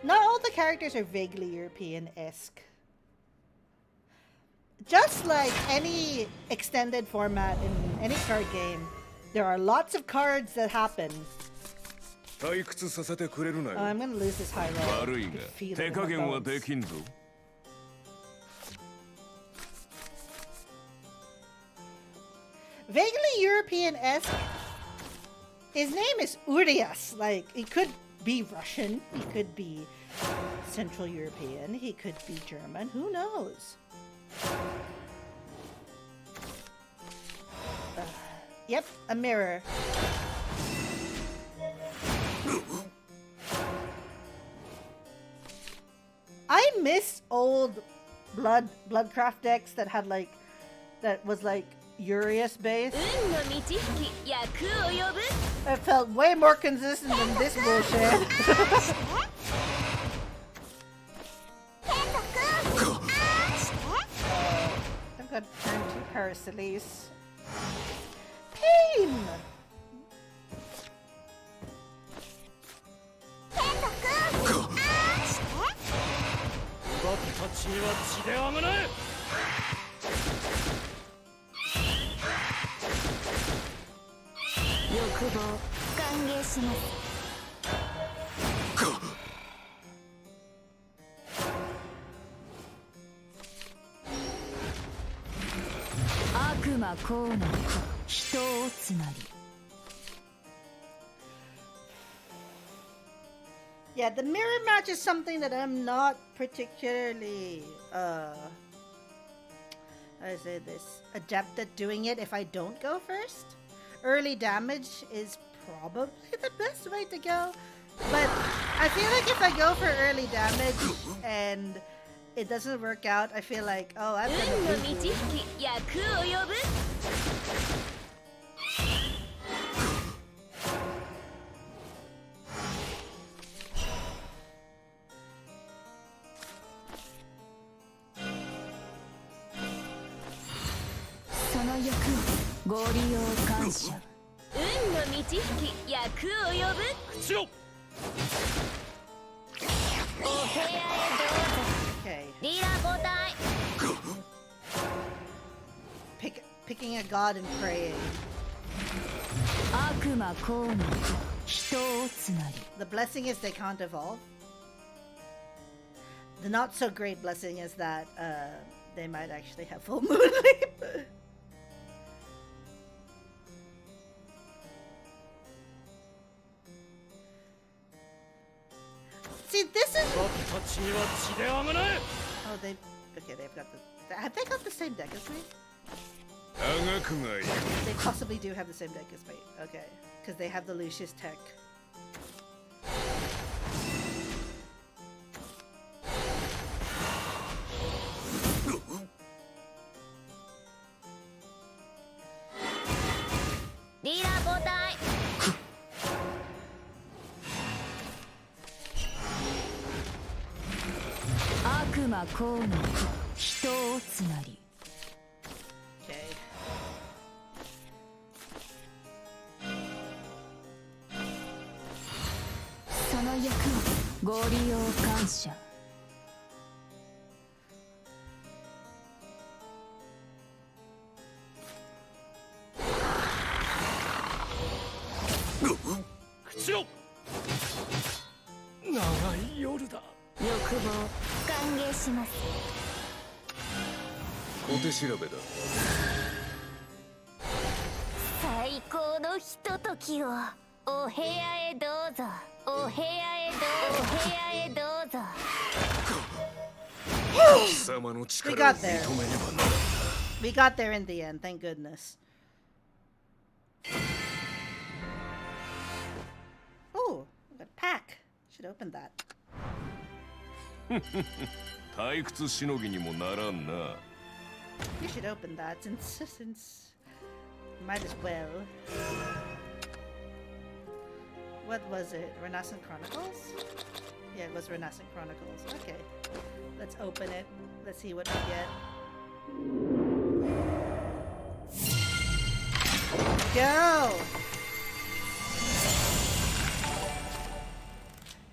Speaker 1: Not all the characters are vaguely European-esque. Just like any extended format in any card game, there are lots of cards that happen.
Speaker 6: 退屈させてくれるな
Speaker 1: Oh,
Speaker 6: よ
Speaker 1: I'm gonna lose this high roll.
Speaker 6: 悪いが
Speaker 1: Feel it
Speaker 6: 手
Speaker 1: in
Speaker 6: 加
Speaker 1: my
Speaker 6: 減は
Speaker 1: bones.
Speaker 6: できんぞ
Speaker 1: Vaguely European-esque. His name is Urias. Like, he could be Russian. He could be Central European. He could be German. Who knows? Yep, a mirror. I miss old Bloodcraft decks that had like that was like Urias based.
Speaker 4: 運の満ち引き役を呼ぶ
Speaker 1: It felt way more consistent than this bullshit.
Speaker 4: 天国
Speaker 1: I've got turn 2 Parasiles. Pain!
Speaker 2: 奪った血は血であがない
Speaker 4: 欲望歓迎します
Speaker 1: Ugh.
Speaker 3: 悪魔こうの人をつなり
Speaker 1: Yeah, the mirror match is something that I'm not particularly I say this adept at doing it if I don't go first. Early damage is probably the best way to go, but I feel like if I go for early damage and it doesn't work out, I feel like, oh, I'm gonna lose. Okay. Picking a god and praying. The blessing is they can't evolve. The not so great blessing is that they might actually have full moon leap. See, this is. Oh, they've got the. Have they got the same deck as me? They possibly do have the same deck as me. Okay, because they have the Lucius tech. Okay. We got there. We got there in the end, thank goodness. Oh, we got a pack. Should open that. You should open that since might as well. What was it? Renascent Chronicles? Yeah, it was Renascent Chronicles. Okay. Let's open it. Let's see what we get. Go!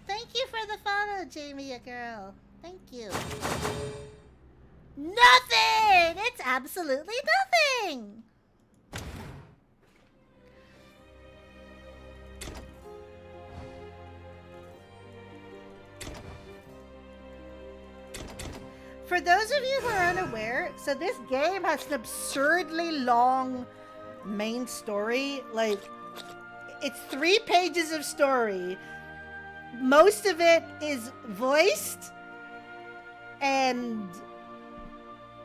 Speaker 1: Thank you for the follow, Jamie, girl. Thank you. Nothing! It's absolutely nothing! For those of you who are unaware, so this game has an absurdly long main story. Like, it's 3 pages of story. Most of it is voiced, and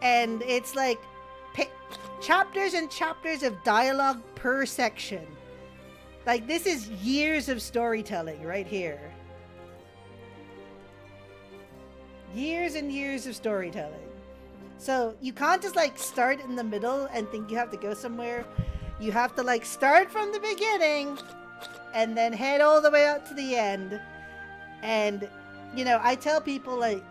Speaker 1: it's like chapters and chapters of dialogue per section. Like, this is years of storytelling right here. Years and years of storytelling. So you can't just like start in the middle and think you have to go somewhere. You have to like start from the beginning and then head all the way out to the end. And you know, I tell people like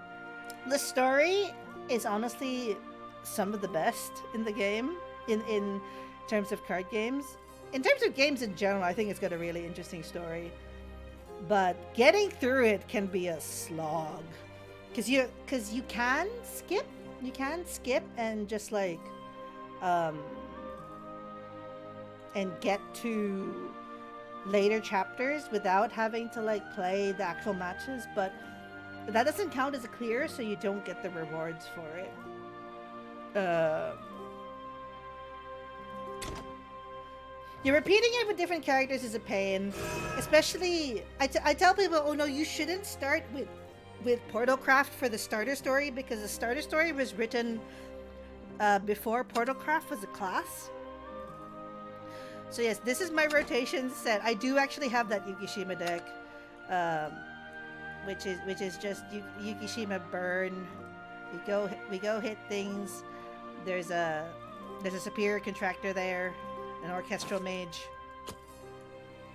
Speaker 1: the story is honestly some of the best in the game in terms of card games. In terms of games in general, I think it's got a really interesting story. But getting through it can be a slog. Because you can skip and just like and get to later chapters without having to like play the actual matches, but that doesn't count as a clear, so you don't get the rewards for it. You're repeating it with different characters is a pain, especially I tell people, oh no, you shouldn't start with Portalcraft for the starter story because the starter story was written before Portalcraft was a class. So yes, this is my rotation set. I do actually have that Yukishima deck, which is just Yukishima burn. We go hit things. There's a superior contractor there, an orchestral mage,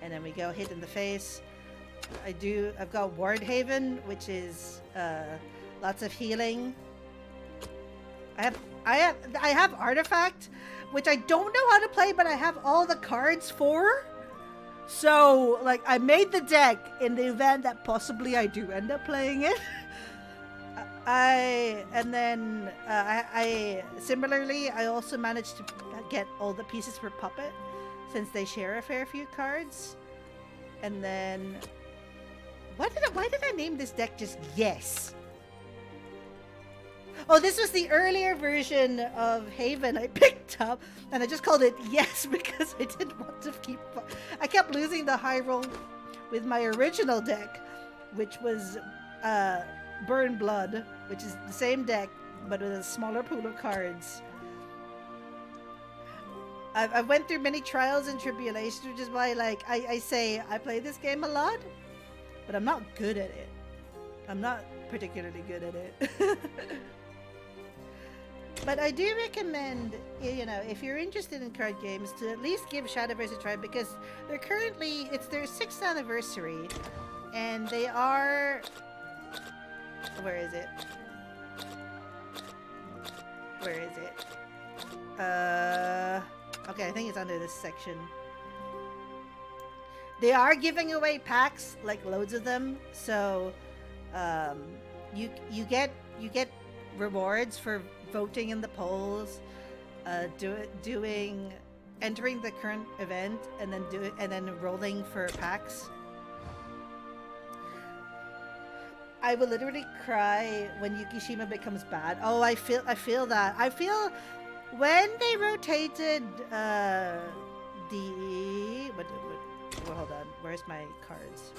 Speaker 1: and then we go hit in the face. I've got Wardhaven, which is lots of healing. I have Artifact, which I don't know how to play, but I have all the cards for. So, like, I made the deck in the event that possibly I do end up playing it. Similarly, I also managed to get all the pieces for Puppet, since they share a fair few cards. And then, why did I name this deck just Yes? Oh, this was the earlier version of Haven I picked up, and I just called it Yes because I didn't want to keep... I kept losing the high roll with my original deck, which was Burn Blood, which is the same deck, but with a smaller pool of cards. I went through many trials and tribulations, which is why, like, I say I play this game a lot, but I'm not good at it. I'm not particularly good at it. But I do recommend, you know, if you're interested in card games, to at least give Shadowverse a try, because they're currently, it's their 6th anniversary, and they are... Where is it? Where is it? Okay, I think it's under this section. They are giving away packs, like loads of them, so you get rewards for voting in the polls, entering the current event, and then rolling for packs. I will literally cry when Yukishima becomes bad. Oh, I feel that. I feel when they rotated hold on. Where's my cards?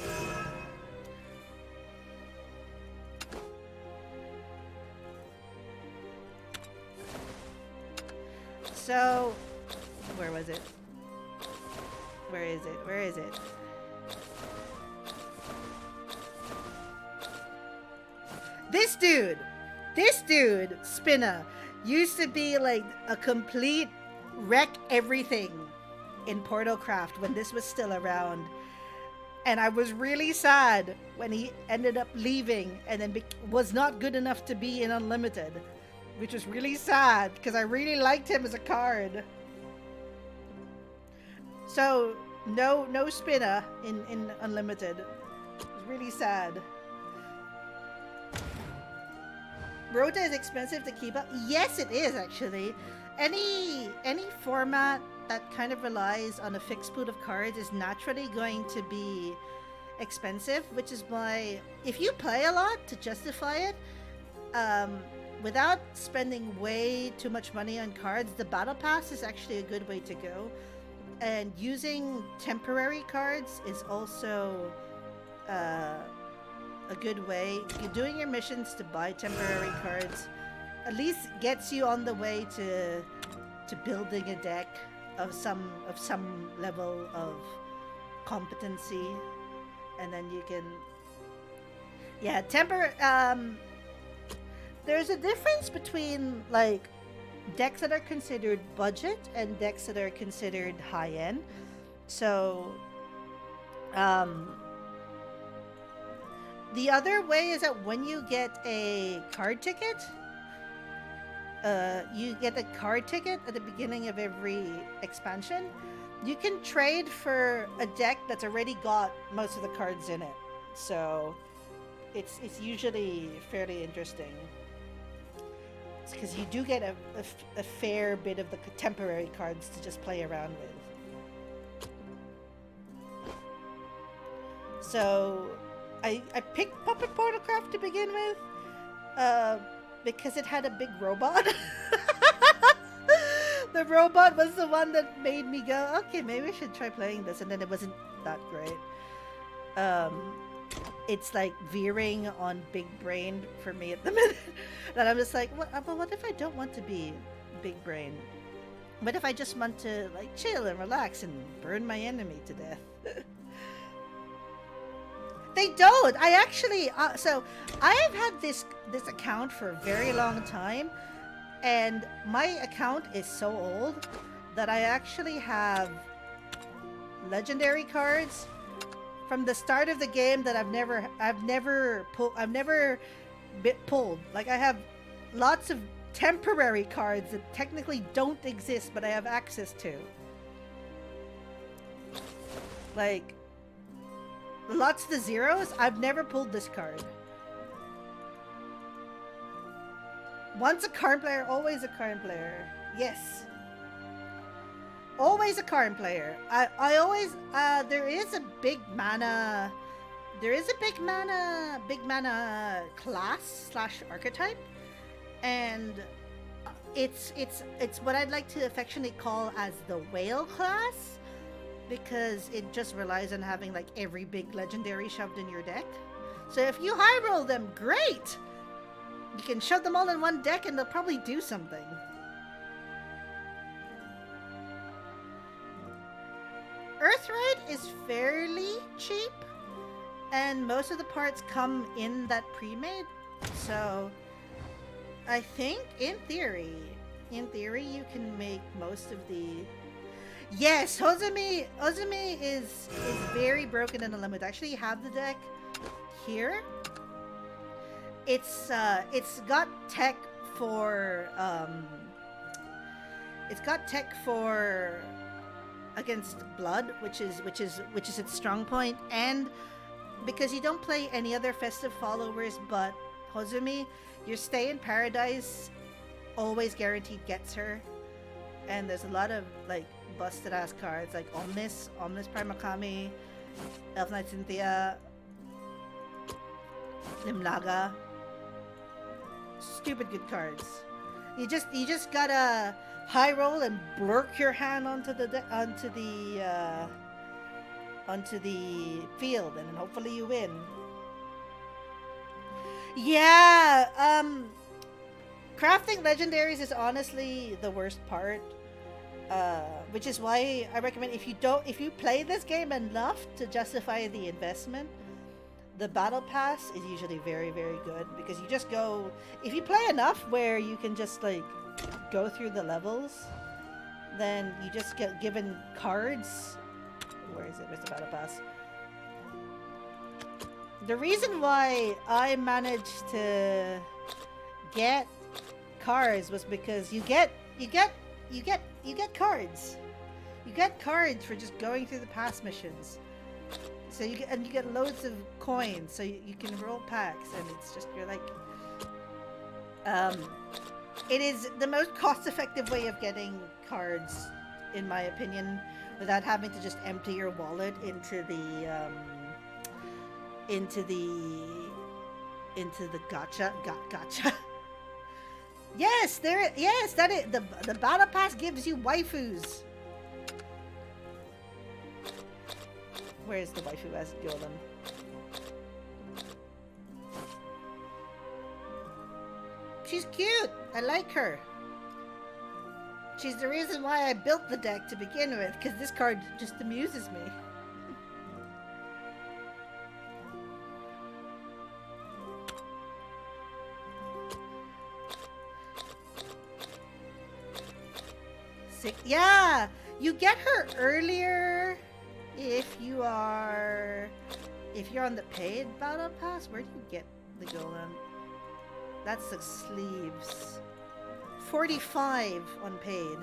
Speaker 1: So, where was it? Where is it? Where is it? This dude, Spinna, used to be like a complete wreck everything in Portalcraft when this was still around. And I was really sad when he ended up leaving and then was not good enough to be in Unlimited. Which was really sad, because I really liked him as a card. So, no Spinna in Unlimited. It was really sad. Rota is expensive to keep up. Yes, it is, actually. Any format that kind of relies on a fixed pool of cards is naturally going to be expensive, which is why, if you play a lot to justify it, without spending way too much money on cards, the Battle Pass is actually a good way to go. And using temporary cards is also a good way. You're doing your missions to buy temporary cards. At least gets you on the way to building a deck of some level of competency. And then you can... Yeah, there's a difference between, like, decks that are considered budget and decks that are considered high-end. So, the other way is that when you get a card ticket, you get a card ticket at the beginning of every expansion. You can trade for a deck that's already got most of the cards in it. So, it's usually fairly interesting. Because you do get a fair bit of the temporary cards to just play around with. So, I picked Puppet Portalcraft to begin with, because it had a big robot. The robot was the one that made me go, okay, maybe I should try playing this, and then it wasn't that great. It's like veering on big brain for me at the minute. And I'm just like, but what if I don't want to be big brain? What if I just want to like chill and relax and burn my enemy to death? They don't. I actually so I have had this account for a very long time, and my account is so old that I actually have legendary cards from the start of the game that I've never pulled. Like I have lots of temporary cards that technically don't exist, but I have access to. Like lots of the zeros, I've never pulled this card. Once a card player, always a card player. Yes. Always a card player. I always there is a big mana class / archetype, and it's what I'd like to affectionately call as the whale class, because it just relies on having like every big legendary shoved in your deck. So if you high roll them, great! You can shove them all in one deck and they'll probably do something. Earthright is fairly cheap, and most of the parts come in that pre-made, so I think in theory you can make most of the... Yes, Hozumi is very broken in the limit. I actually have the deck here. It's got tech for against blood, which is its strong point, and because you don't play any other festive followers but Hozumi, your stay in paradise always guaranteed gets her. And there's a lot of like busted ass cards like Omnis Primakami, Elf Knight Cynthia, Limnaga. Stupid good cards. You just gotta high roll and blurk your hand onto the field, and then hopefully you win. Yeah, crafting legendaries is honestly the worst part, which is why I recommend if you play this game enough to justify the investment, the battle pass is usually very, very good, because you just go, if you play enough where you can just like go through the levels, then you just get given cards. Where is it? Where's the battle pass? The reason why I managed to get cards was because you get cards. You get cards for just going through the past missions. So you get loads of coins, so you can roll packs, and it's just, you're like, it is the most cost-effective way of getting cards, in my opinion, without having to just empty your wallet into the gotcha. Yes, that is the battle pass gives you waifus. Where's the waifu as Yolan? She's cute. I like her. She's the reason why I built the deck to begin with, because this card just amuses me. Yeah, you get her earlier if you're on the paid battle pass. Where do you get the golem? That's the sleeves. 45 on paid.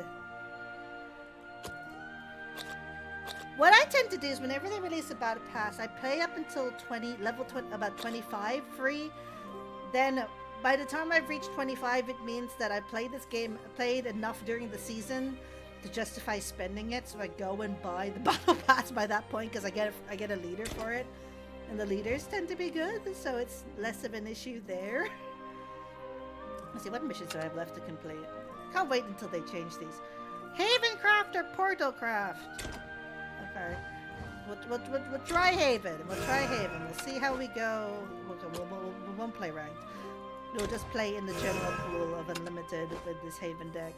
Speaker 1: What I tend to do is whenever they release a battle pass, I play up until about 25 free. Then by the time I've reached 25, it means that I played enough during the season to justify spending it. So I go and buy the battle pass by that point, because I get a leader for it, and the leaders tend to be good, so it's less of an issue there. Let's see, what missions do I have left to complete? Can't wait until they change these. Havencraft or Portalcraft? Okay. We'll try Haven. We'll try Haven. We'll see how we go. We won't play ranked. We'll just play in the general pool of Unlimited with this Haven deck.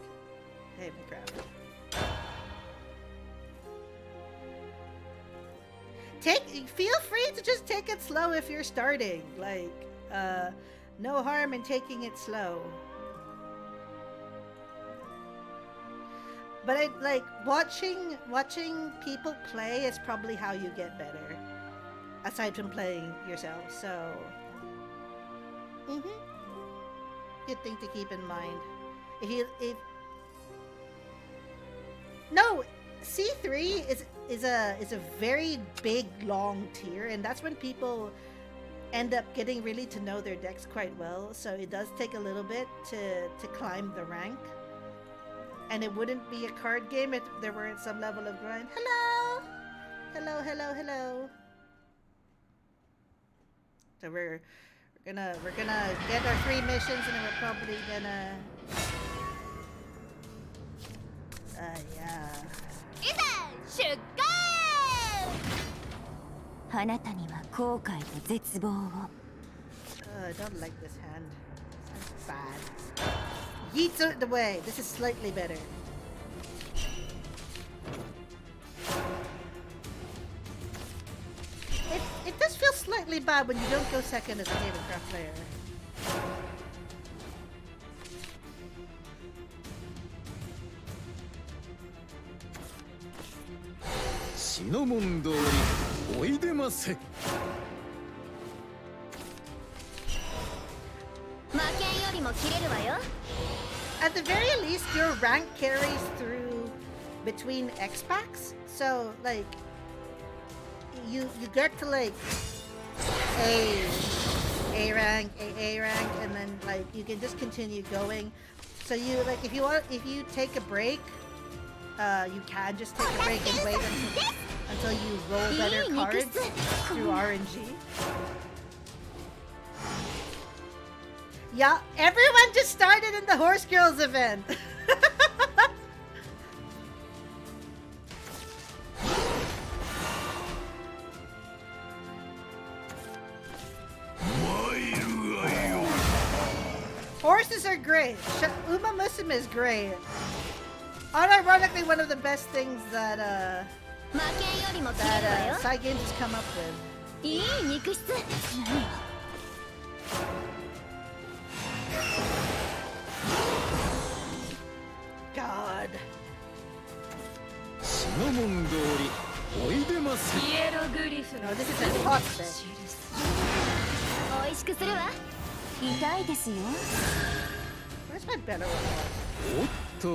Speaker 1: Havencraft. Feel free to just take it slow if you're starting. Like, no harm in taking it slow. But watching people play is probably how you get better, aside from playing yourself. So, good thing to keep in mind. No, C3 is a very big long tier, and that's when people end up getting really to know their decks quite well. So it does take a little bit to climb the rank. And it wouldn't be a card game if there weren't some level of grind. Hello! Hello, hello, hello. So we're gonna get our 3 missions, and then we're probably gonna yeah.
Speaker 3: あなたには後悔と絶望を
Speaker 1: I don't like this hand. This hand's bad. Yeets out the way. This is slightly better. It does feel slightly bad when you don't go second as a Havencraft player.
Speaker 2: シノモン通りおいでませ。
Speaker 4: 負けんよりも切れるわよ。
Speaker 1: At the very least, your rank carries through between X packs. So like, you get to like A rank, AA rank, and then like you can just continue going. So you like if you take a break, you can just take a break and wait until you roll better cards through RNG. Yeah, everyone just started in the Horse Girls event. Horses are great. Uma Musume is great. Unironically, one of the best things that side games has come up with.
Speaker 4: いい肉質。
Speaker 1: God.
Speaker 2: シノモン通りおいでませ。
Speaker 3: イエログリフ
Speaker 1: No, this is a hot deck.
Speaker 4: 美味しくするわ。
Speaker 3: 痛いですよ
Speaker 1: Where's my Bellerophon?
Speaker 2: おっと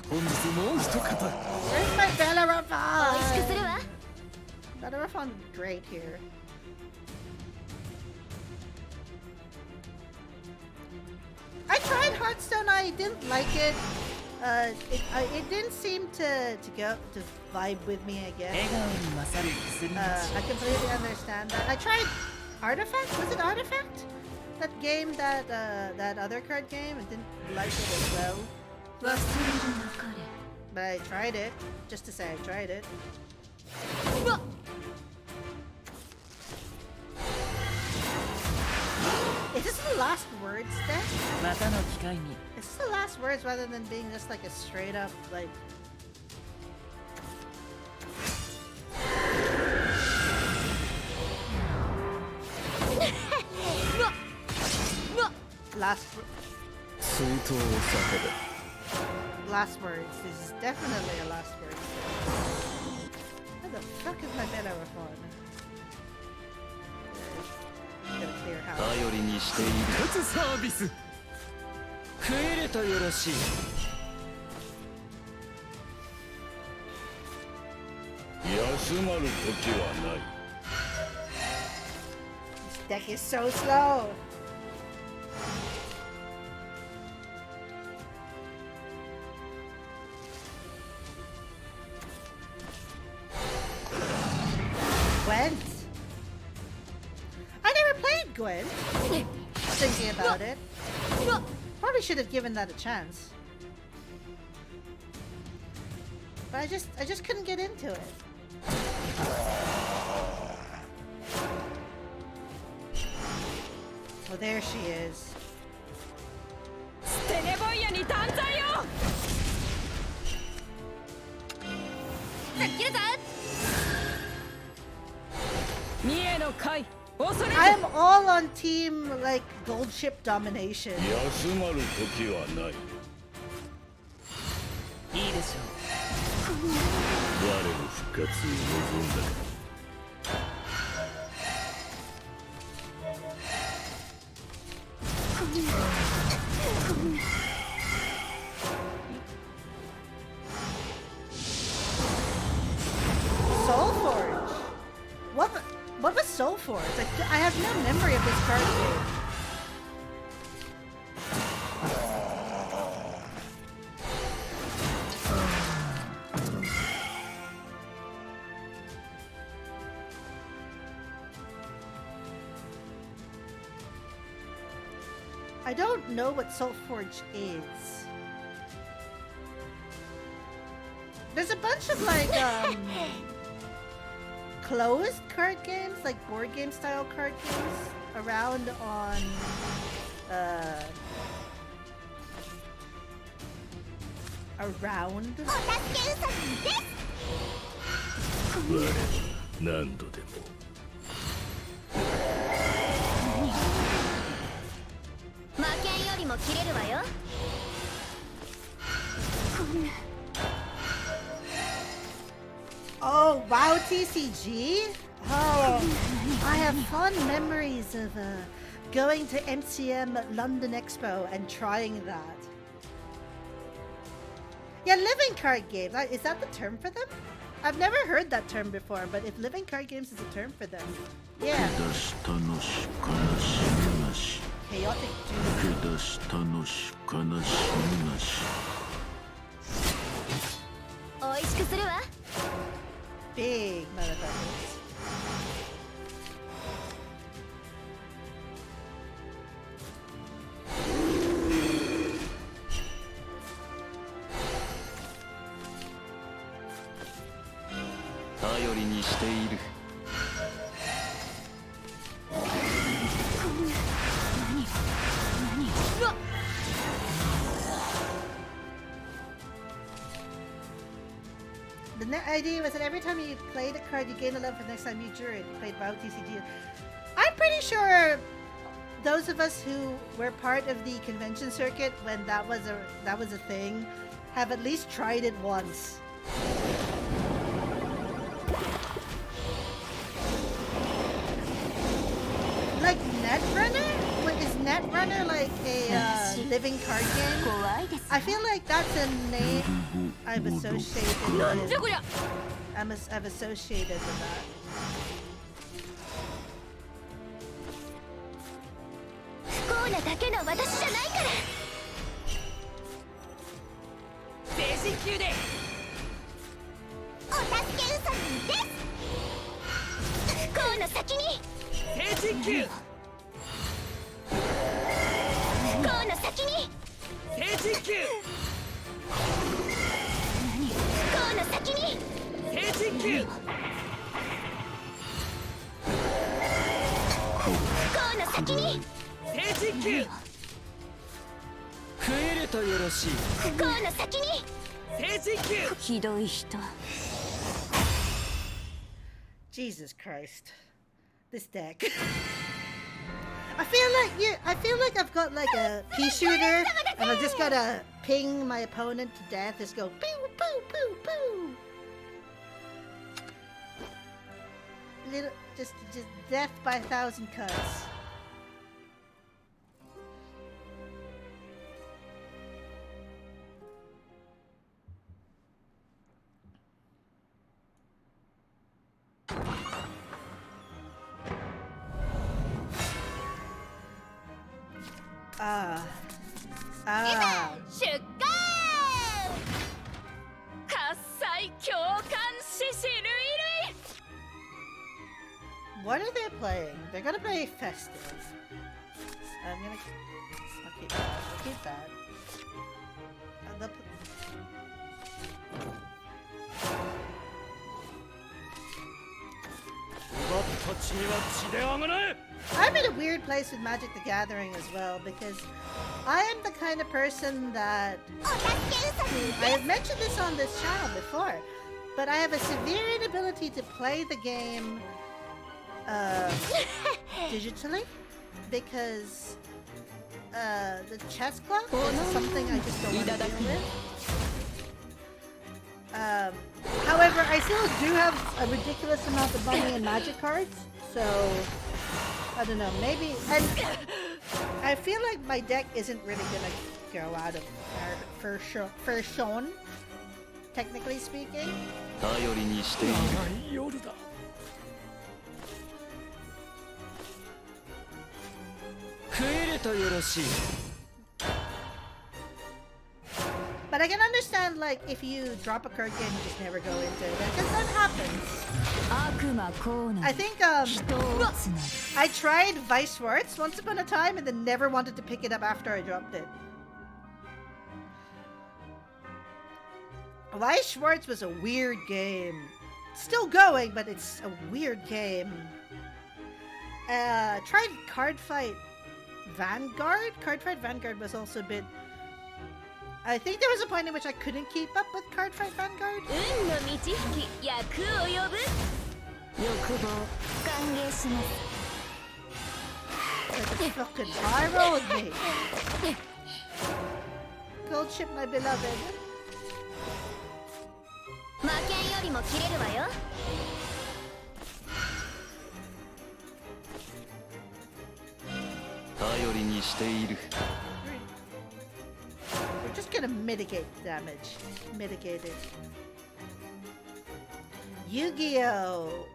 Speaker 2: 本日もう一方。
Speaker 1: Where's my
Speaker 4: 美味しく
Speaker 1: Bellerophon?
Speaker 4: するわ。
Speaker 1: Bellerophon great here. I tried Hearthstone. I didn't like it. It didn't seem to vibe with me. I guess.
Speaker 5: 笑顔に勝る薬なし
Speaker 1: I completely understand that. I tried Artifact. Was it Artifact? That game that other card game. I didn't like it as well.
Speaker 3: 忘れるなかれ
Speaker 1: But I tried it. Just to say I tried it. Is this the last words deck?
Speaker 5: またの機会に
Speaker 1: Is this the last words rather than being just like a straight up like last words. This is definitely a last words. Where the fuck is my Bellerophon? Gotta clear house.
Speaker 2: 頼りにして一発サービス。食えれたよろしい。
Speaker 6: 休まる時はない。
Speaker 1: This deck is so slow. Gwent? I never played Gwent. Thinking about it. Probably should have given that a chance. But I just couldn't get into it. Oh, there she is.
Speaker 3: ステネボイヤに断罪を。三重の会、恐れず。
Speaker 1: I am all on team like gold ship domination.
Speaker 6: 休まる時はない。
Speaker 3: いいでしょう。
Speaker 6: 我の復活を望んだか。
Speaker 1: Soulforge. What was Soulforge? Like, I have no memory of this card game. I don't know what Soulforge is. There's a bunch of like closed card games, like board game style card games around on around.
Speaker 6: 我は何度でも。
Speaker 4: 負けんよりも切れるわよ。
Speaker 1: Oh, WoW TCG? Oh, I have fond memories of going to MCM London Expo and trying that. Yeah, living card games. Is that the term for them? I've never heard that term before, but if living card games is a term for them, yeah. Chaotic Duo.
Speaker 4: おいしくするわ。
Speaker 1: Big motherfuckers. The net idea was that every time you played a card, you gain a level for the next time you drew it. You played WoW TCG. I'm pretty sure those of us who were part of the convention circuit when that was a thing have at least tried it once. Like Netrunner? Wait, is Netrunner like a living card game? I feel like that's a name I've associated with. I've associated with that.
Speaker 4: 不幸なだけの私じゃないから。
Speaker 3: 精神球で。
Speaker 4: お助けウサギです。不幸の先に。
Speaker 3: 精神球。
Speaker 4: 不幸の先に。
Speaker 3: 精神球。
Speaker 4: 不幸の先に。
Speaker 3: 精神球。
Speaker 4: 不幸の先に。
Speaker 3: 精神球。増えるとよろしい。
Speaker 4: 不幸の先に。
Speaker 3: 精神球。ひどい人。
Speaker 1: Jesus Christ. This deck. I feel like I've got like a pea shooter and I've just gotta ping my opponent to death. Just go poo poo poo poo. Little just death by 1,000 cuts. Ah.
Speaker 4: 出荷。
Speaker 3: 喝采共感獅子類類。
Speaker 1: What are they playing? They're gonna play Festive. I'll keep that. I'll keep that. I'm in a weird place with Magic the Gathering as well because I am the kind of person that I have mentioned this on this channel before, but I have a severe inability to play the game digitally because the chess clock is something I just don't want to deal with. However, I still do have a ridiculous amount of money in Magic cards, so I don't know, maybe, and I feel like my deck isn't really gonna go out of first shown, technically speaking. But I can understand, like, if you drop a card game, you just never go into it, because that happens. I think, I tried Vice Schwartz once upon a time and then never wanted to pick it up after I dropped it. Vice Schwartz was a weird game. Still going, but it's a weird game. Tried Card Fight Vanguard? Card Fight Vanguard was also a bit... I think there was a point in which I couldn't keep up with Card Fight Vanguard. Like a fucking pyro with me. Gold ship, my beloved. We're just gonna mitigate damage. Mitigate it. Yu-Gi-Oh!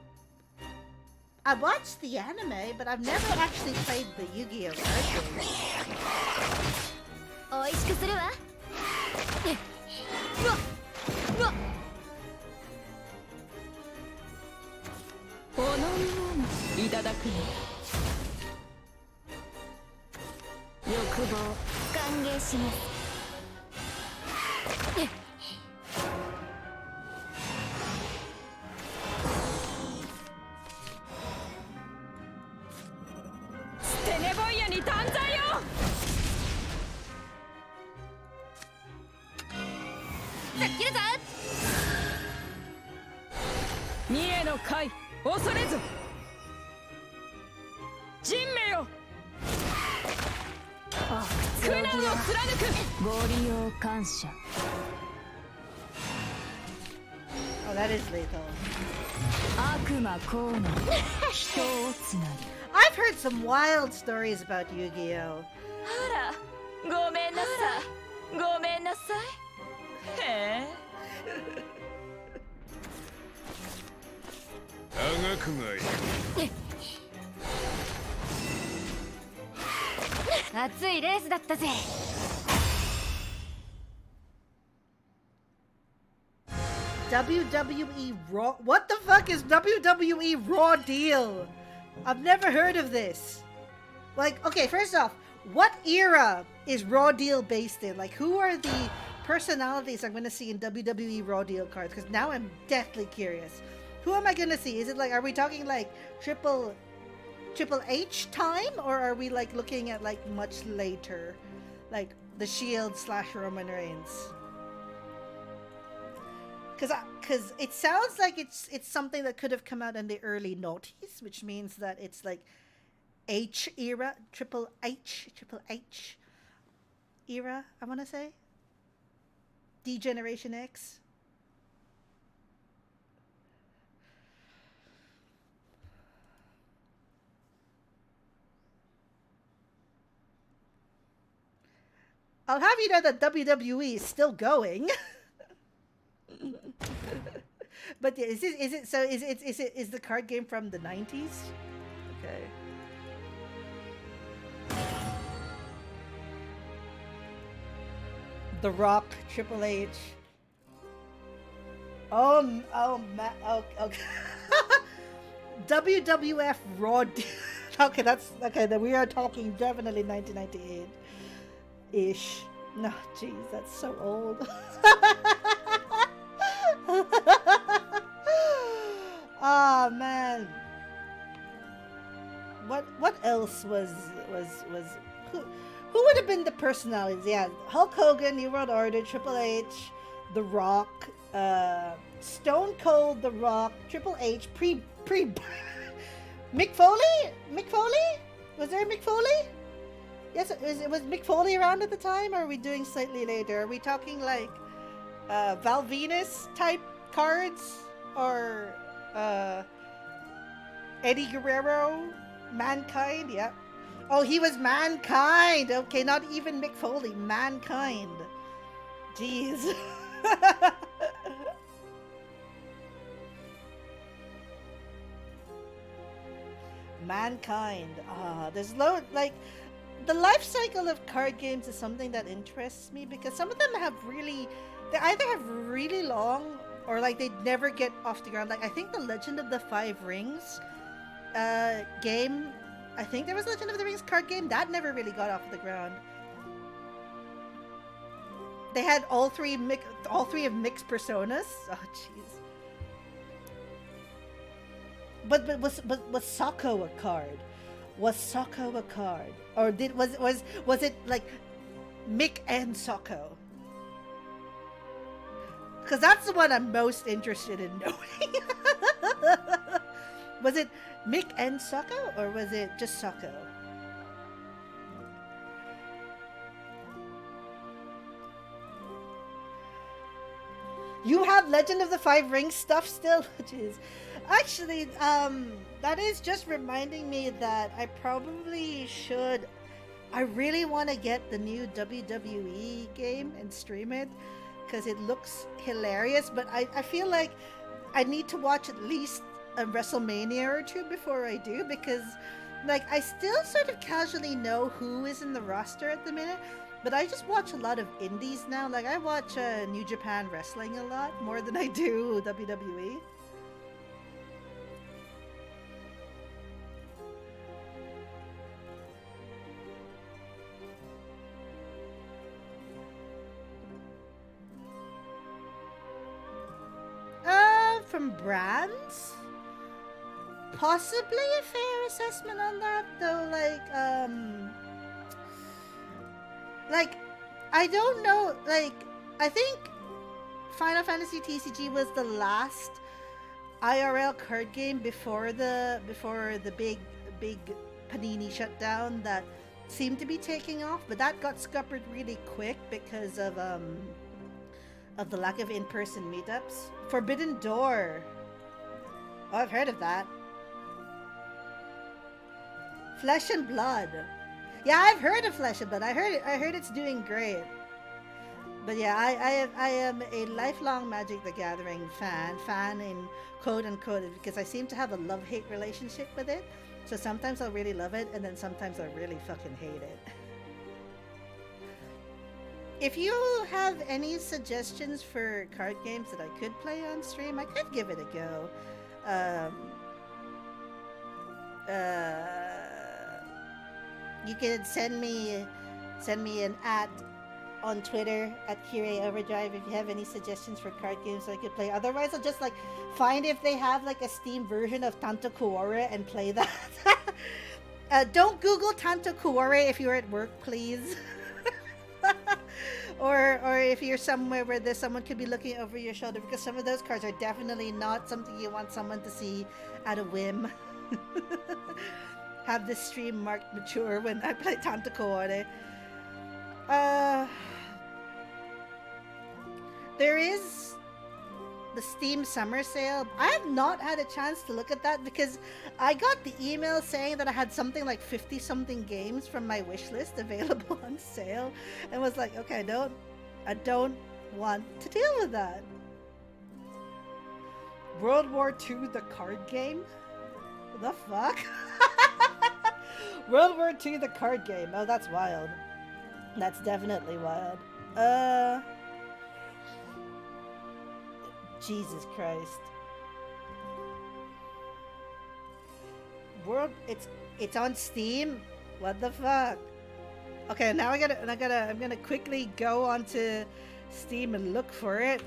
Speaker 1: I watched the anime, but I've never actually played the Yu-Gi-Oh! card game. Oh, that is lethal. I've heard some wild stories about Yu-Gi-Oh! WWE Raw? What the fuck is WWE Raw Deal? I've never heard of this. Like, okay, first off, what era is Raw Deal based in? Like, who are the personalities I'm going to see in WWE Raw Deal cards? Because now I'm deathly curious. Who am I going to see? Is it like, are we talking like Triple H time? Or are we like looking at like much later? Like the Shield / Roman Reigns? Because it sounds like it's something that could have come out in the early noughties, which means that it's like H era, Triple H era, I want to say. D-Generation X. I'll have you know that WWE is still going. But yeah, is the card game from the 90s? Okay. The Rock, Triple H. Okay. WWF Raw. Okay, that's okay. Then we are talking definitely 1998-ish. No, jeez, that's so old. Oh man. else was who would have been the personalities? Yeah, Hulk Hogan, New World Order, Triple H, The Rock, Stone Cold, The Rock, Triple H, pre Mick Foley? Mick Foley? Was there Mick Foley? Yes, was Mick Foley around at the time, or are we doing slightly later? Are we talking like Val Venus type cards, or Eddie Guerrero, Mankind? Yeah. Oh, he was Mankind. Okay, not even Mick Foley. Mankind. Jeez. Mankind. There's like the life cycle of card games is something that interests me because some of them they either have really long or like they never get off the ground. Like I think the Legend of the Five Rings game, I think there was Legend of the Rings card game that never really got off the ground. They had all three of Mick's personas. Oh jeez. But was Socko a card? Was Socko a card, or was it like Mick and Socko? Because that's the one I'm most interested in knowing. Was it Mick and Socko, or was it just Socko? You have Legend of the Five Rings stuff still? Jeez. Actually, that is just reminding me that I probably should. I really want to get the new WWE game and stream it because it looks hilarious, but I feel like I need to watch at least a WrestleMania or two before I do, because like I still sort of casually know who is in the roster at the minute, but I just watch a lot of indies now. Like I watch New Japan Wrestling a lot more than I do WWE. From brands? Possibly a fair assessment on that, though. Like I don't know. Like I think Final Fantasy TCG was the last IRL card game before the big Panini shutdown that seemed to be taking off, but that got scuppered really quick because of the lack of in-person meetups. Forbidden Door. Oh, I've heard of that. Flesh and Blood. Yeah, I've heard of Flesh and Blood. I heard it's doing great. But yeah, I am a lifelong Magic the Gathering fan in quote unquote, because I seem to have a love-hate relationship with it. So sometimes I'll really love it, and then sometimes I really fucking hate it. If you have any suggestions for card games that I could play on stream, I could give it a go. You can send me an @ on Twitter at Kirei Overdrive if you have any suggestions for card games I could play. Otherwise, I'll just like find if they have like a Steam version of Tanto Cuore and play that. Don't Google Tanto Cuore if you're at work, please. or if you're somewhere where someone could be looking over your shoulder, because some of those cards are definitely not something you want someone to see at a whim. Have this stream marked mature when I play Tanto Cuore. There is the Steam Summer Sale. I have not had a chance to look at that because I got the email saying that I had something like 50 something games from my wish list available on sale, and was like, okay, I don't want to deal with that. World War II, the card game? What the fuck? World War II, the card game. Oh, that's wild. That's definitely wild. Jesus Christ. It's on Steam? What the fuck? Okay, now I'm gonna quickly go onto Steam and look for it.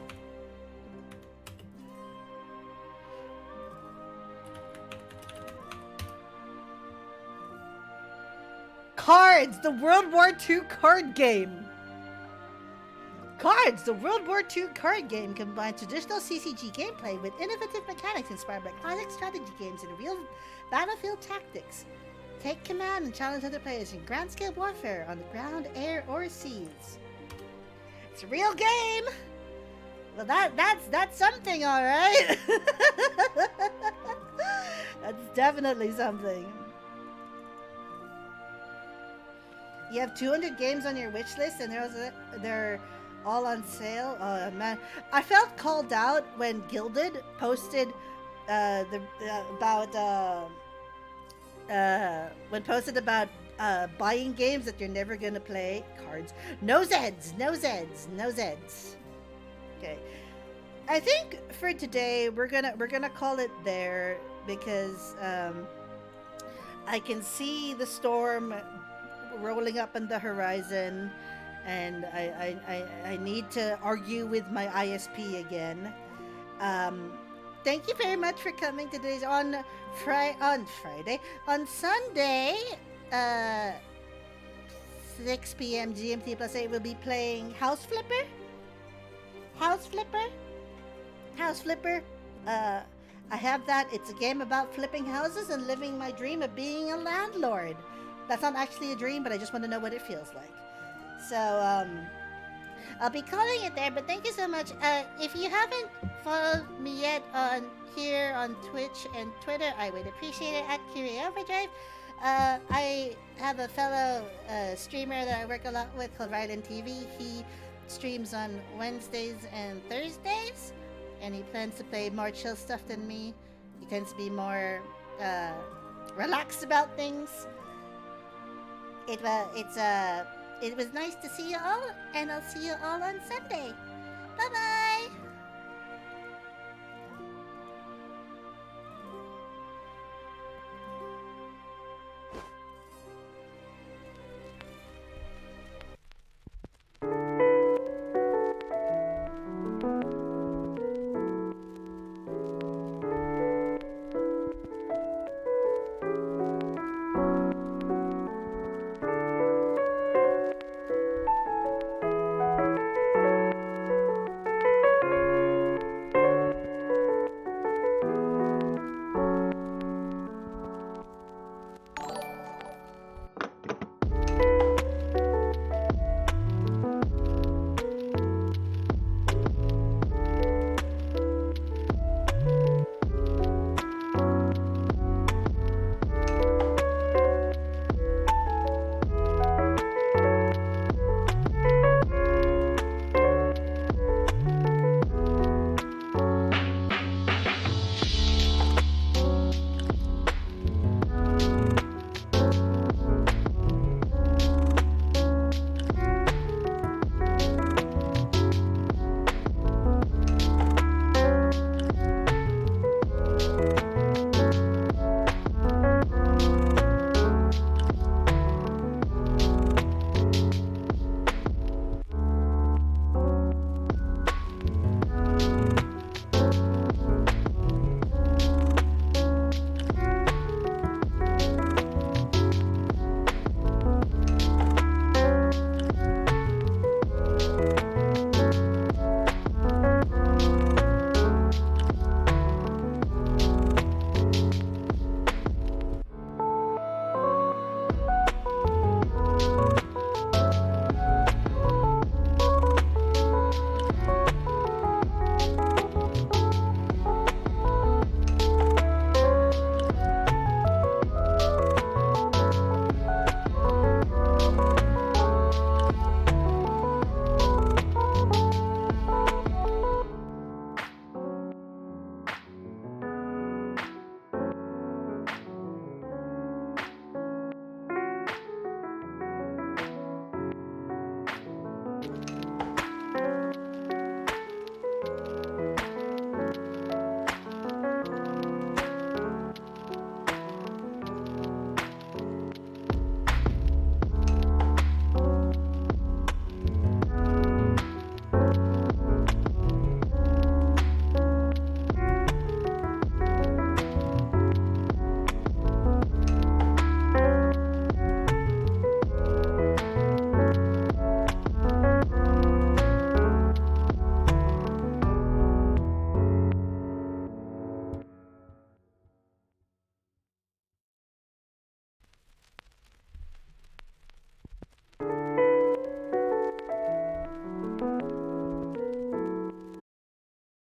Speaker 1: Cards, the World War II card game. Cards, the World War II card game combines traditional CCG gameplay with innovative mechanics inspired by classic strategy games and real battlefield tactics. Take command and challenge other players in grand-scale warfare on the ground, air, or seas. It's a real game. Well, that's something, all right. That's definitely something. You have 200 games on your wish list, and they're all on sale. Oh man, I felt called out when Gilded posted about buying games that you're never gonna play. Cards, no Zeds, no Zeds, no Zeds. Okay, I think for today we're gonna call it there because I can see the storm rolling up on the horizon, and I need to argue with my ISP again. Thank you very much for coming today on Sunday, 6 p.m. GMT plus 8. We'll be playing House Flipper. I have that. It's a game about flipping houses and living my dream of being a landlord. That's not actually a dream, but I just want to know what it feels like. So, I'll be calling it there, but thank you so much. If you haven't followed me yet on Twitch and Twitter, I would appreciate it at Curie Overdrive. I have a fellow streamer that I work a lot with called Rylan TV. He streams on Wednesdays and Thursdays, and he plans to play more chill stuff than me. He tends to be more relaxed about things. It was nice to see you all, and I'll see you all on Sunday. Bye bye.